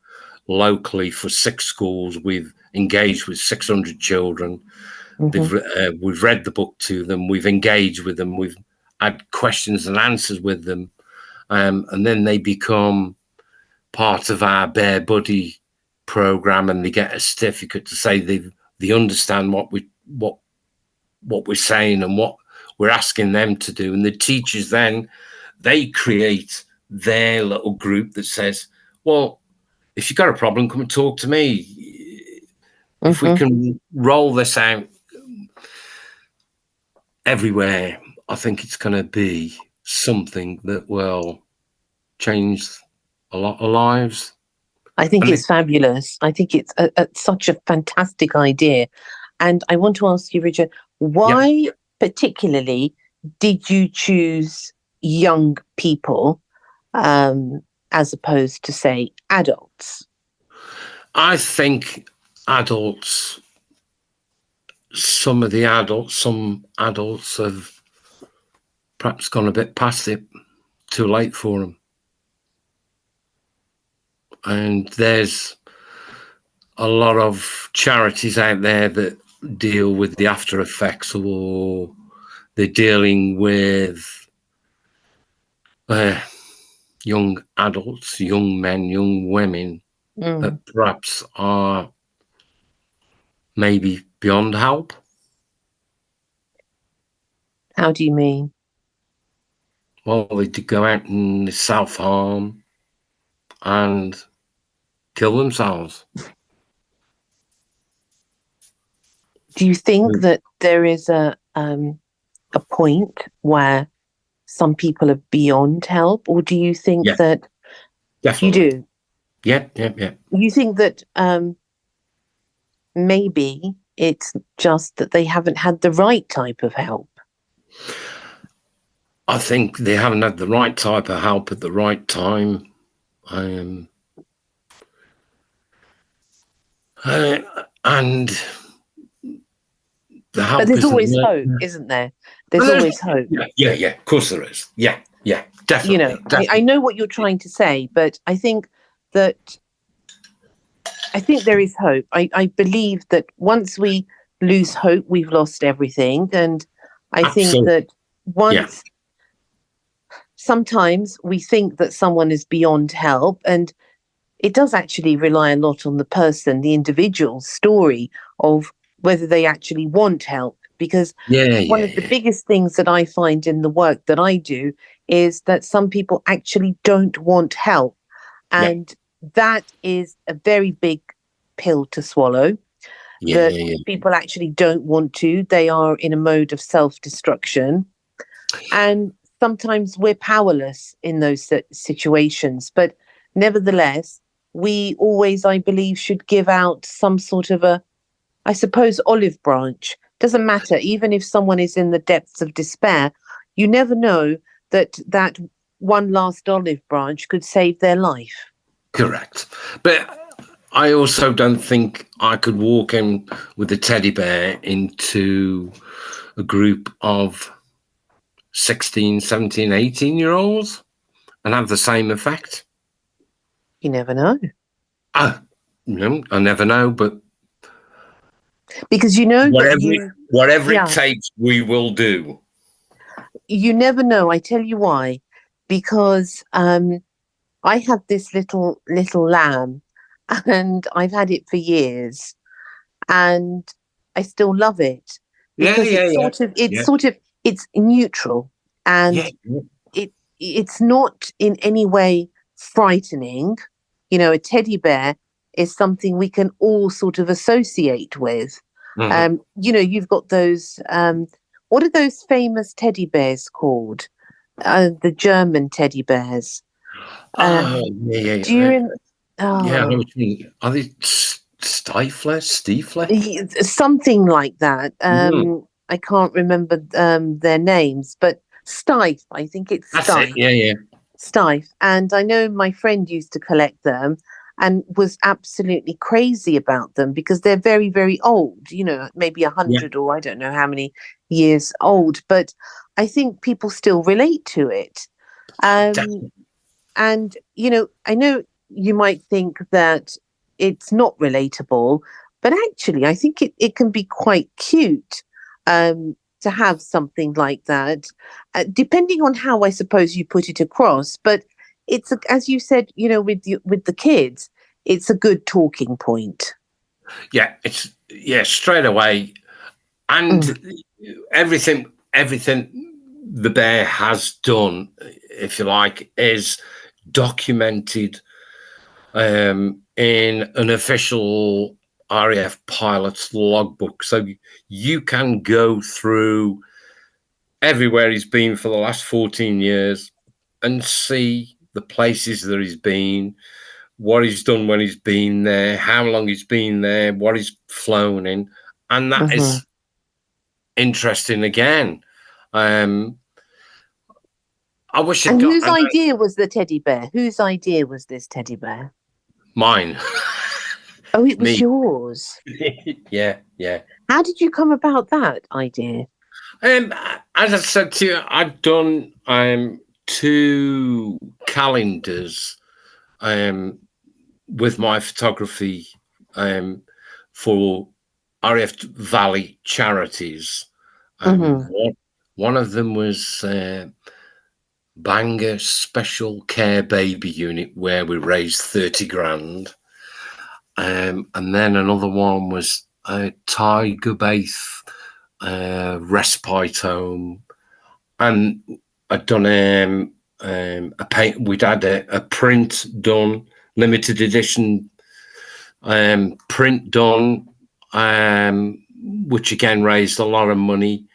locally for 6 schools. We've engaged with 600 children. We've read the book to them. We've engaged with them. We've had questions and answers with them, and then they become part of our Bear Buddy program, and they get a certificate to say they understand what we're saying and what we're asking them to do. And the teachers then, they create their little group that says, well, if you've got a problem, come and talk to me. If we can roll this out everywhere, I think it's going to be something that will change a lot of lives. I think And it's fabulous. I think it's such a fantastic idea. And I want to ask you, Richard, yeah, why particularly did you choose young people as opposed to, say, adults? I think adults, some adults have perhaps gone a bit past it, too late for them. And there's a lot of charities out there that deal with the after effects, or they're dealing with young adults, young men, young women that perhaps are maybe beyond help. How do you mean? Well, they did go out and self-harm and kill themselves. Do you think that there is a point where some people are beyond help, or do you think Yeah, that definitely. you do? Yeah. You think that maybe it's just that they haven't had the right type of help? I think they haven't had the right type of help at the right time. And the But help there's isn't always hope, there. isn't there? There's always hope. Yeah. Of course there is. Yeah. You know, Definitely. I know what you're trying to say, but I think there is hope. I believe that once we lose hope, we've lost everything. And I think Absolutely. that Yeah. sometimes we think that someone is beyond help, and it does actually rely a lot on the person, the individual's story of whether they actually want help. Because one of the Yeah. biggest things that I find in the work that I do is that some people actually don't want help. Yeah. And that is a very big pill to swallow, that Yeah. people actually don't want to. They are in a mode of self destruction. And sometimes we're powerless in those situations. But nevertheless, we always, I believe, should give out some sort of I suppose, olive branch. Doesn't matter, even if someone is in the depths of despair, you never know that one last olive branch could save their life. Correct. But I also don't think I could walk in with a teddy bear into a group of 16, 17, 18-year-olds and have the same effect. You never know. I never know, but Because you know that whatever it yeah, takes, we will do. you never know. I tell you why. Because I have this little lamb, and I've had it for years, and I still love it because Yeah. it's neutral, Yeah. and it's not in any way frightening. You know, a teddy bear is something we can all sort of associate with. Mm-hmm. You know, you've got those. What are those famous teddy bears called? The German teddy bears. Oh, yeah. Do you? Yeah, Oh, are they Stifler? Stiefler? something like that. Mm, I can't remember their names, but Stife. I think it's that's it. Stife. Yeah. Stife. And I know my friend used to collect them and was absolutely crazy about them because they're very, very old, you know, maybe 100 or I don't know how many years old. But I think people still relate to it. Um, Definitely. and, you know, I know you might think that it's not relatable, but actually, I think it can be quite cute to have something like that, depending on how I suppose you put it across. But as you said, you know, with the kids, it's a good talking point. Yeah, straight away. And Mm. everything the bear has done, if you like, is documented in an official RAF pilot's logbook. So you can go through everywhere he's been for the last 14 years and see the places that he's been, what he's done when he's been there, how long he's been there, what he's flown in, and that is interesting again. I wish I'd And got whose idea was the teddy bear? Whose idea was this teddy bear? mine. Oh, it was Me. yours. Yeah. How did you come about that idea? As I said to you, I'd done 2 calendars with my photography for RAF Valley charities. One of them was Bangor Special Care Baby Unit, where we raised 30 grand. And then another one was Tiger Base Respite Home. And I'd done a paint. We'd had a print done, limited edition print done, which again raised a lot of money.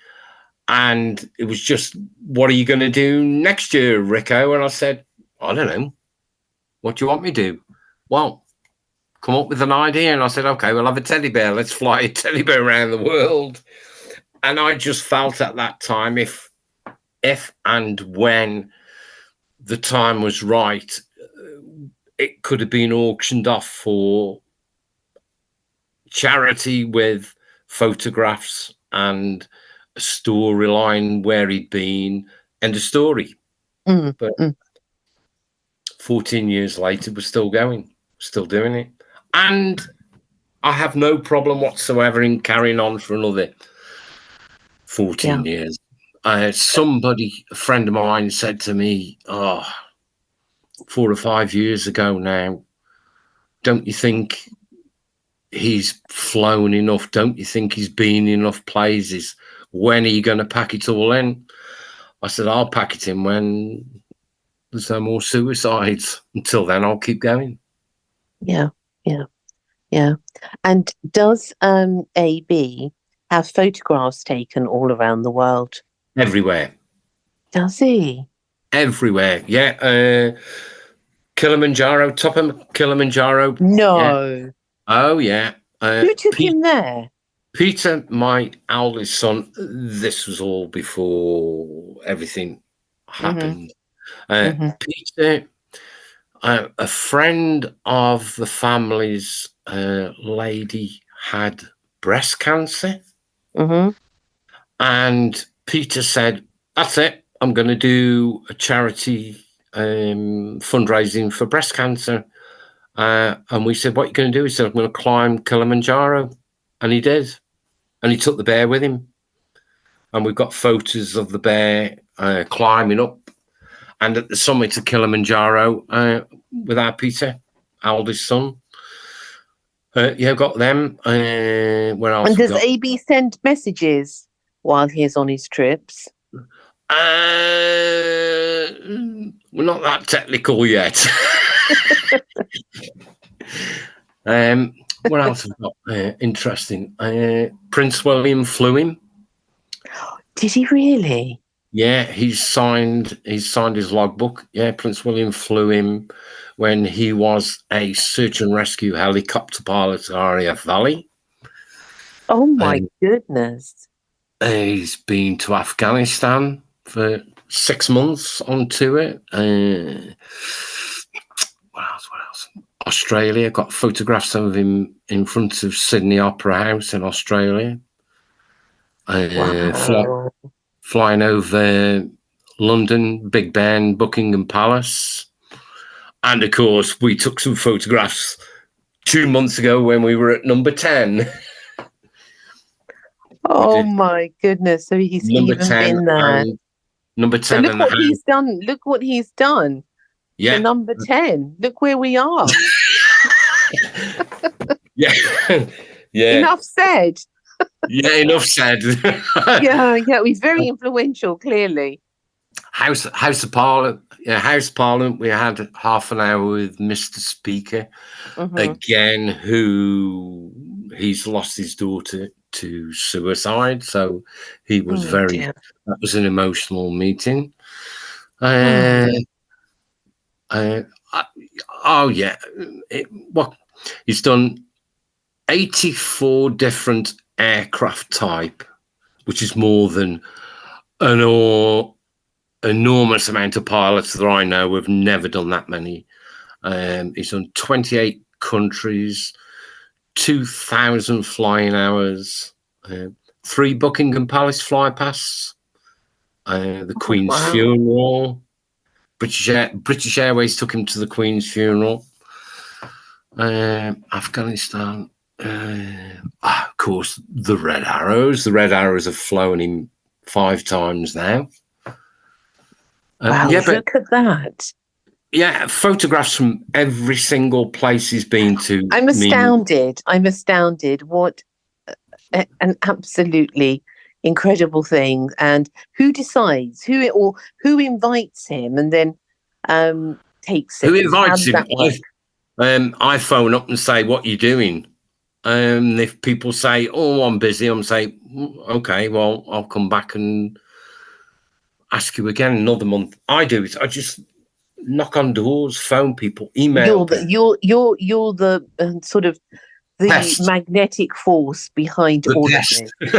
And it was just, what are you going to do next year, Rico? And I said, I don't know. What do you want me to do? Well, come up with an idea. And I said, okay, we'll have a teddy bear. Let's fly a teddy bear around the world. And I just felt at that time, if and when the time was right, it could have been auctioned off for charity with photographs and a storyline where he'd been and a story. But 14 years later, we're still going, still doing it. And I have no problem whatsoever in carrying on for another 14 years. Somebody, a friend of mine, said to me, 4 or 5 years ago now, don't you think he's flown enough? Don't you think he's been enough places? When are you going to pack it all in? I said, I'll pack it in when there's no more suicides. Until then, I'll keep going. Yeah. And does AB have photographs taken all around the world? Everywhere. Does he? Everywhere, yeah. Kilimanjaro, top of Kilimanjaro. No. Yeah. Oh, yeah. Who took him there? Peter, my eldest son, this was all before everything happened. Peter, a friend of the family's lady had breast cancer. And Peter said, that's it. I'm going to do a charity fundraising for breast cancer. And we said, what are you going to do? He said, I'm going to climb Kilimanjaro. And he did. And he took the bear with him. And we've got photos of the bear climbing up. And at the summit of Kilimanjaro with our Peter, eldest son. Got them. Where else? And does AB send messages while he's on his trips? We're not that technical yet. What else have we got? Interesting. Prince William flew him. Did he really? Yeah, he's signed his logbook. Yeah, Prince William flew him when he was a search and rescue helicopter pilot at RAF Valley. Oh my goodness. He's been to Afghanistan for 6 months on tour. What else? Australia, got photographs of him in front of Sydney Opera House in Australia. Wow. Flying over London, Big Ben, Buckingham Palace. And of course, we took some photographs 2 months ago when we were at number 10. Oh my goodness. So he's even been there. Number 10. So look what he's done. Look what he's done. Yeah. To number 10. Look where we are. Yeah. Enough said. Yeah, enough said. Yeah, he's very influential, clearly. House of Parliament. Yeah, House of Parliament. We had half an hour with Mr. Speaker again, who he's lost his daughter to suicide. So he was that was an emotional meeting. Uh, oh yeah, well, he's done 84 different aircraft type, which is more than an enormous amount of pilots that I know have never done that many. He's done 28 countries, 2,000 flying hours, 3 Buckingham Palace fly pasts, the Queen's Wow. funeral. British Airways took him to the Queen's funeral. Afghanistan, of course, the Red Arrows. The Red Arrows have flown him 5 times now. Wow, look at that. Yeah, photographs from every single place he's been to. I'm astounded. What an absolutely incredible thing. And who decides who invites him and then takes it? Who invites him? That work? I phone up and say, "What are you doing?" If people say, "Oh, I'm busy," I'm saying, "Okay, well, I'll come back and ask you again another month." I do it. I just knock on doors, phone people, email people. You're the sort of the Pest. magnetic force behind The all pest. of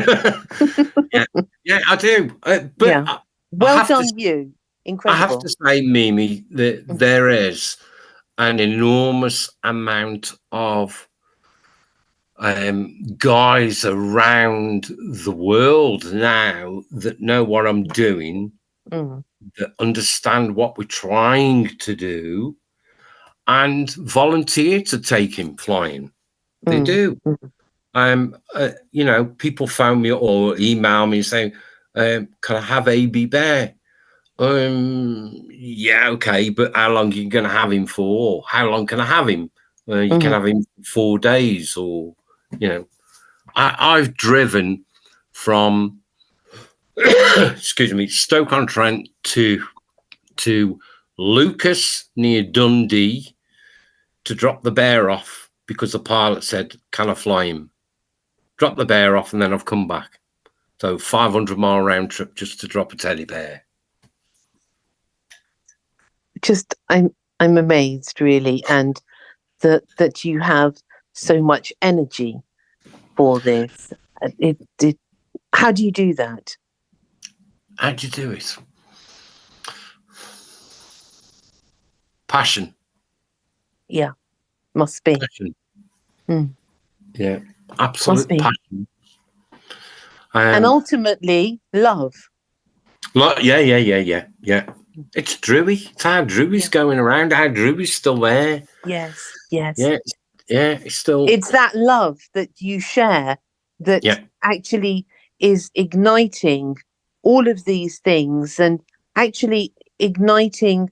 this. yeah, I do. But yeah. Well done, you. Incredible. I have to say, Mimi, that there is an enormous amount of guys around the world now that know what I'm doing, that understand what we're trying to do, and volunteer to take him flying. They do. People phone me or email me saying, "Can I have AB Bear?" Yeah, okay, but how long are you going to have him for? How long can I have him? You can have him for 4 days, or I've driven from excuse me, Stoke-on-Trent to Lucas near Dundee to drop the bear off because the pilot said, "Can I fly him?" Drop the bear off, and then I've come back. So 500-mile round trip just to drop a teddy bear. Just I'm amazed, really, and that you have so much energy for this. How do you do that? How do you do it? Passion. Yeah, must be. Passion. Yeah, absolute passion. And ultimately, love. Yeah. It's Drewy. It's how Drewy's going around. How Drewy's still there. Yes. Yeah, it's still. It's that love that you share that actually is igniting all of these things and actually igniting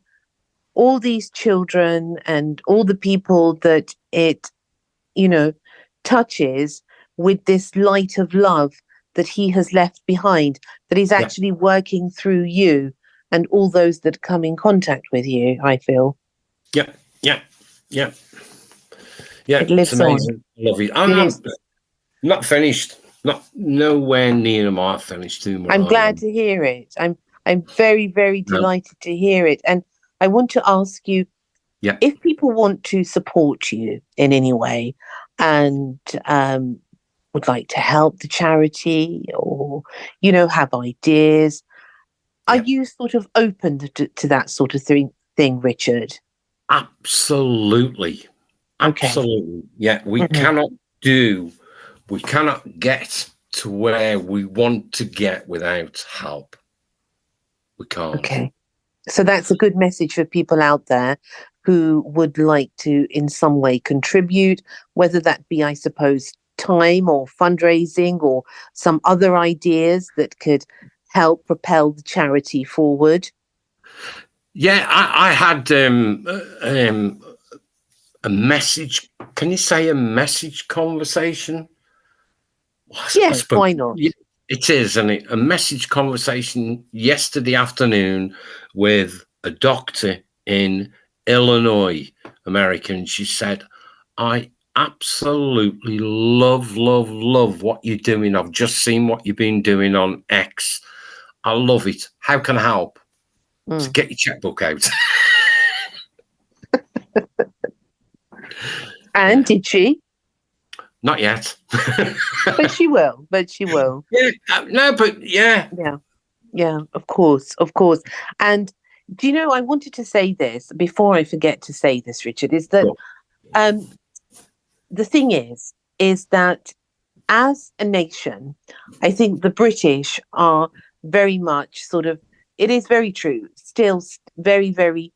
all these children and all the people that it, touches with this light of love that he has left behind, that he's actually working through you and all those that come in contact with you, I feel. Yeah. It lives it's amazing. on. Love it. I'm not finished. Nowhere near am I finished too much. I'm glad to hear it. I'm very, very delighted to hear it. And I want to ask you, if people want to support you in any way and would like to help the charity or, have ideas, are you sort of open to that sort of thing, Richard? Absolutely. Absolutely. Yeah, we cannot get to where we want to get without help. We can't. Okay. So that's a good message for people out there who would like to in some way contribute, whether that be, I suppose, time or fundraising or some other ideas that could help propel the charity forward. Yeah, I had a message. Can you say a message conversation? Yes, why not? It is, and a message conversation yesterday afternoon with a doctor in Illinois, America, and she said, "I absolutely love what you're doing. I've just seen what you've been doing on X. I love it. How can I help?" So get your checkbook out. And did she? Not yet. But she will. But she will. Yeah, no, but yeah. Yeah, of course, of course. And do you know, I wanted to say this before I forget to say this, Richard, is that Cool. the thing is that as a nation, I think the British are very much sort of, it is very true, still very, very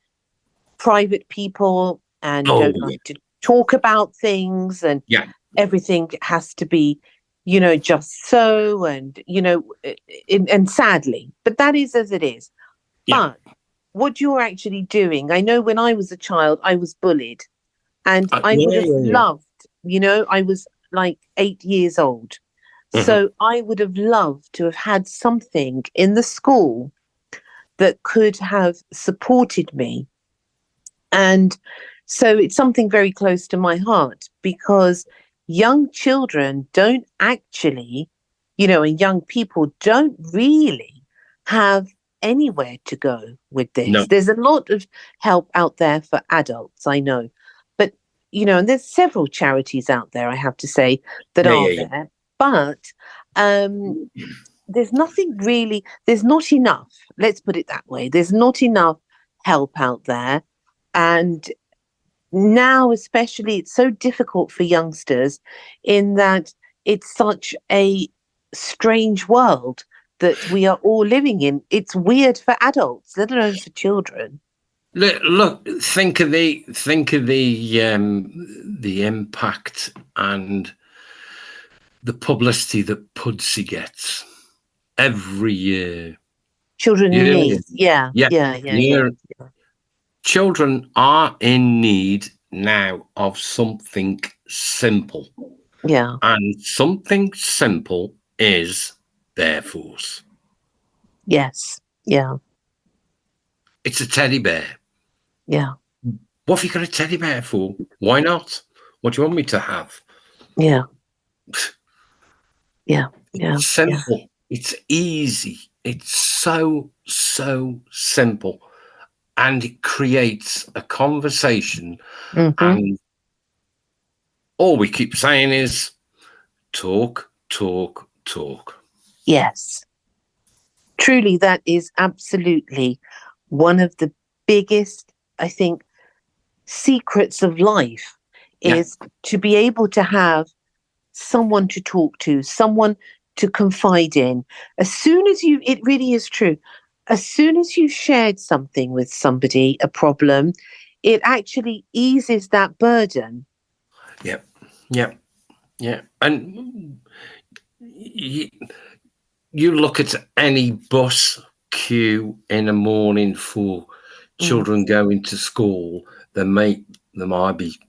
private people and Oh, don't like to talk about things, and yeah. everything has to be, just so, and, and sadly, but that is as it is. Yeah. But what you're actually doing, I know when I was a child, I was bullied, and I would have Yeah. loved, I was like 8 years old. Mhm. So I would have loved to have had something in the school that could have supported me. And so it's something very close to my heart, because young children don't actually, and young people don't really have anywhere to go with No. this. There's a lot of help out there for adults, I know. But, and there's several charities out there, I have to say, that Yeah, are yeah, yeah. there. But there's nothing really, there's not enough. Let's put it that way. There's not enough help out there. And now, especially, it's so difficult for youngsters in that it's such a strange world that we are all living in. It's weird for adults, let alone for children. Look, think of the impact and the publicity that Pudsey gets every year. Children in Yeah, need. Yeah, yeah, yeah, yeah, yeah. yeah. Children are in need now of something simple, Yeah, and something simple is their force. yes, yeah, It's a teddy bear. yeah, What have you got a teddy bear for? Why not? What do you want me to have? yeah, yeah, yeah, It's yeah. simple. It's easy. It's so simple. And it creates a conversation. Mm-hmm. And all we keep saying is talk, talk, talk. Yes. Truly, that is absolutely one of the biggest, I think, secrets of life, Yeah. is to be able to have someone to talk to, someone to confide in. As soon as it really is true, as soon as you shared something with somebody, a problem, it actually eases that burden. Yeah. Yeah. Yeah. And you look at any bus queue in the morning for Mm, children going to school, there might be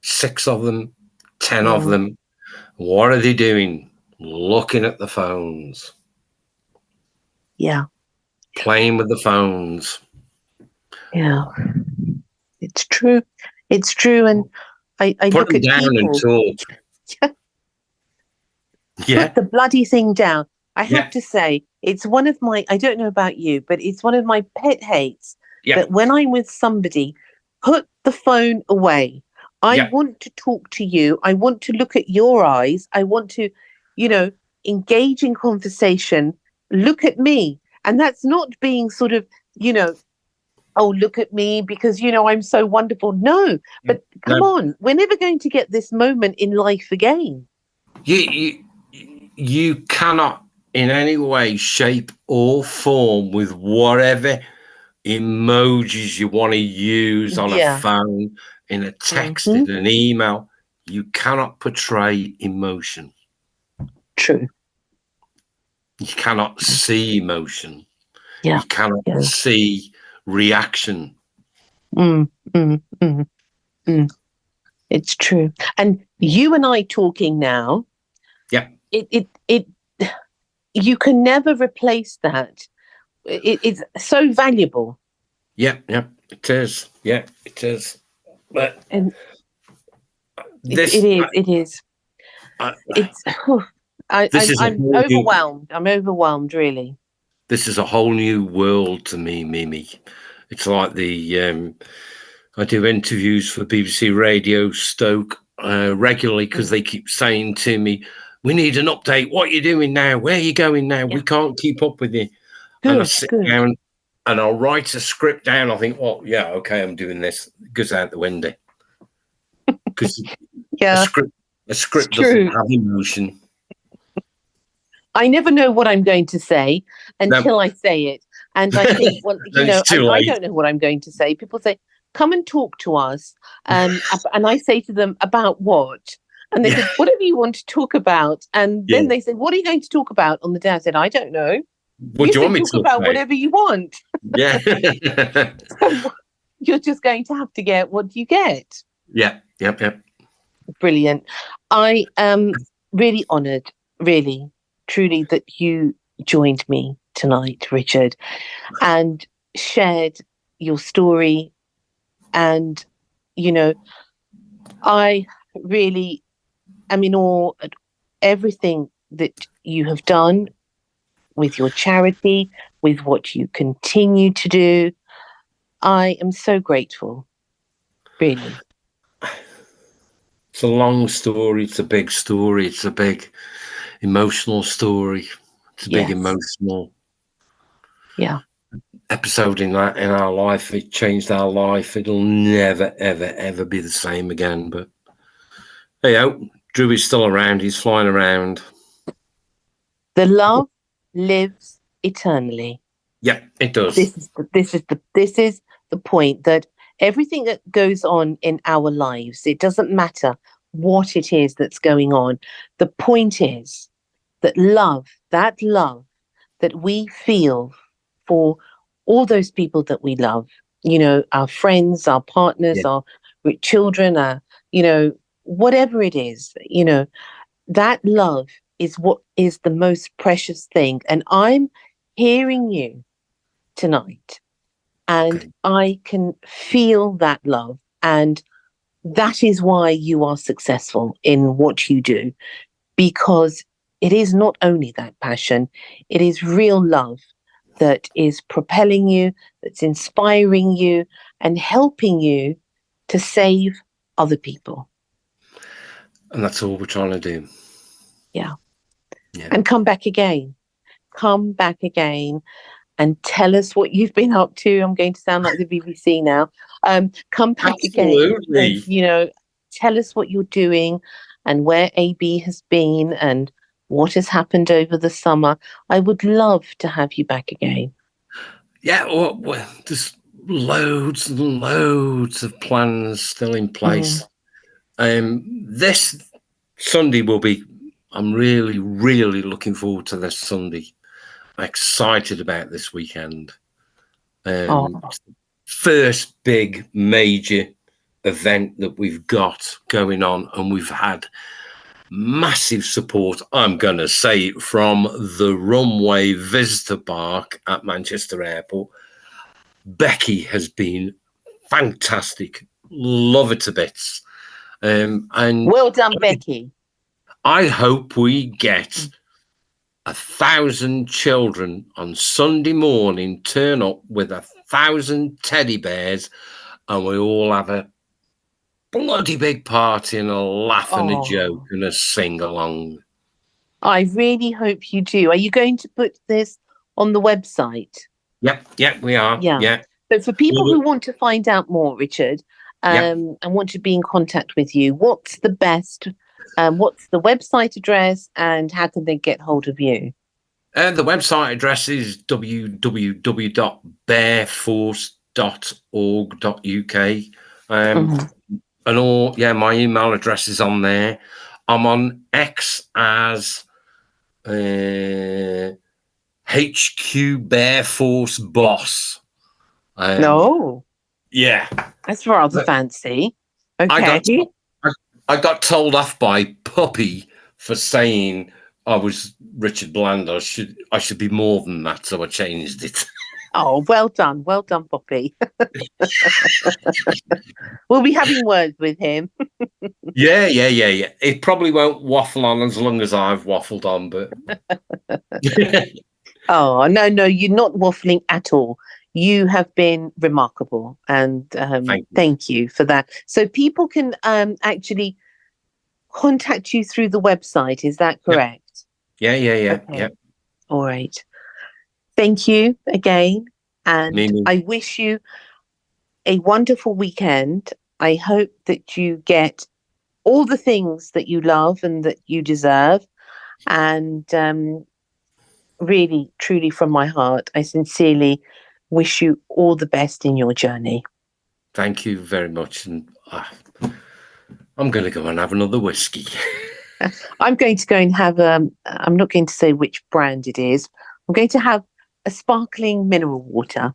6 of them, 10 of mm, them. What are they doing? Looking at the phones, yeah, playing with the phones. yeah, it's true. It's true. And I Put look them at down and people. talk. Put Yeah, the bloody thing down. I have yeah, to say, it's one of my, I don't know about you, but it's one of my pet hates yeah, that when I'm with somebody, put the phone away. I yeah. want to talk to you. I want to look at your eyes. I want to, you know, engage in conversation. Look at me. And that's not being sort of, you know, oh, look at me because, I'm so wonderful. No, but come No, on. We're never going to get this moment in life again. you you cannot in any way, shape, or form with whatever emojis you want to use on a Yeah. phone, in a text, Hmm. in an email. You cannot portray emotion. True. You cannot see emotion. Yeah. You cannot Yeah. see reaction. Mm, mm, mm, mm. It's true. And you and I talking now, Yeah, it you can never replace that. It's so valuable. yeah, yeah. It is. Yeah, it is. But And it this, is, it is. uh, It's this is a I'm whole new. overwhelmed. I'm overwhelmed, really. This is a whole new world to me, Mimi. It's like the I do interviews for BBC Radio Stoke regularly because they keep saying to me, "We need an update. What are you doing now? Where are you going now? We can't keep up with you." And I sit down and I'll write a script down. I think, well, yeah, okay, I'm doing this. It goes out the window because a script doesn't have emotion. I never know what I'm going to say until I say it. And I think, well, I don't know what I'm going to say. People say, come and talk to us. And I say to them, about what? And they said, whatever you want to talk about. And then they said, what are you going to talk about on the day? I said, I don't know. What do you want me to talk about? Whatever you want. Yeah. So you're just going to have to get what you get. Yeah. Yep. Brilliant. I am really honoured, really, truly, that you joined me tonight, Richard, and shared your story. And, I really am in awe at everything that you have done with your charity, with what you continue to do. I am so grateful, really. It's a long story. It's a big story. It's a big emotional story. It's a big emotional episode in our life. It changed our life. It'll never, ever, ever be the same again. But hey, Drew is still around. He's flying around. The love lives eternally. Yeah, it does. This is the point, that everything that goes on in our lives, it doesn't matter what it is that's going on. The point is that that love that we feel for all those people that we love, our friends, our partners, our children, whatever it is, that love is what is the most precious thing. And I'm hearing you tonight, and I can feel that love. And that is why you are successful in what you do, because it is not only that passion, it is real love that is propelling you, that's inspiring you and helping you to save other people. And that's all we're trying to do. Yeah. And come back again and tell us what you've been up to. I'm going to sound like the BBC now. Come back again. And, tell us what you're doing and where AB has been and what has happened over the summer. I would love to have you back again. Yeah, well, there's loads and loads of plans still in place. This Sunday I'm really, really looking forward to this Sunday. I'm excited about this weekend. First big major event that we've got going on, and we've had massive support, I'm going to say, from the runway visitor park at Manchester Airport. Becky has been fantastic. Love her to bits. And well done, Becky. I hope we get 1,000 children on Sunday morning turn up with 1,000 teddy bears, and we all have a bloody big party and a laugh and a joke and a sing along. I really hope you do. Are you going to put this on the website? Yep, we are. Yeah. So for people who want to find out more, Richard, and want to be in contact with you, what's the website address, and how can they get hold of you? The website address is www.bearforce.org.uk. And my email address is on there. I'm on X as HQ Bear Force Boss. No. Yeah. That's rather fancy. Okay. I got told off by Puppy for saying I was Richard Bland. I should be more than that, so I changed it. Oh, well done, Poppy. We'll be having words with him. Yeah. It probably won't waffle on as long as I've waffled on, but Oh, no, you're not waffling at all. You have been remarkable, and thank you for that. So people can actually contact you through the website. Is that correct? Yeah. Okay. All right. Thank you again, and Mimi. I wish you a wonderful weekend. I hope that you get all the things that you love and that you deserve. And really, truly from my heart, I sincerely wish you all the best in your journey. Thank you very much. And I'm going to go and have another whiskey. I'm going to go and have, I'm not going to say which brand it is. I'm going to have a sparkling mineral water.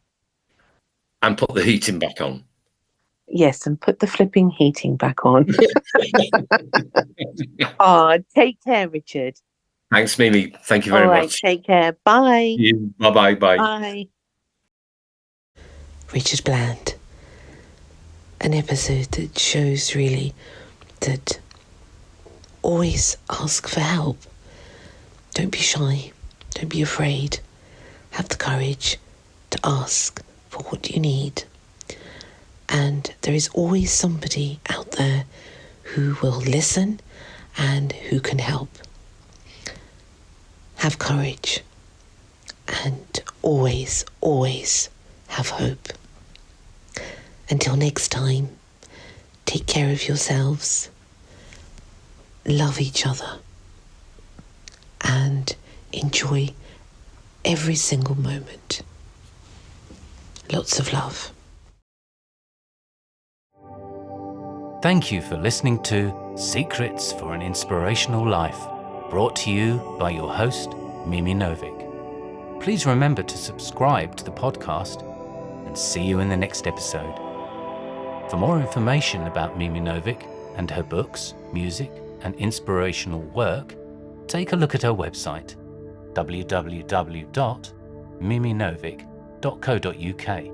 And put the heating back on. Yes, and put the flipping heating back on. Take care, Richard. Thanks, Mimi. Thank you very All right, much. take care. Bye. Bye. Bye. Richard Bland. An episode that shows really that always ask for help. Don't be shy. Don't be afraid. Have the courage to ask for what you need. And there is always somebody out there who will listen and who can help. Have courage and always, always have hope. Until next time, take care of yourselves, love each other, and enjoy every single moment. Lots of love. Thank you for listening to Secrets for an Inspirational Life, brought to you by your host, Mimi Novic. Please remember to subscribe to the podcast, and see you in the next episode. For more information about Mimi Novic and her books, music, and inspirational work, take a look at her website, www.miminovic.co.uk.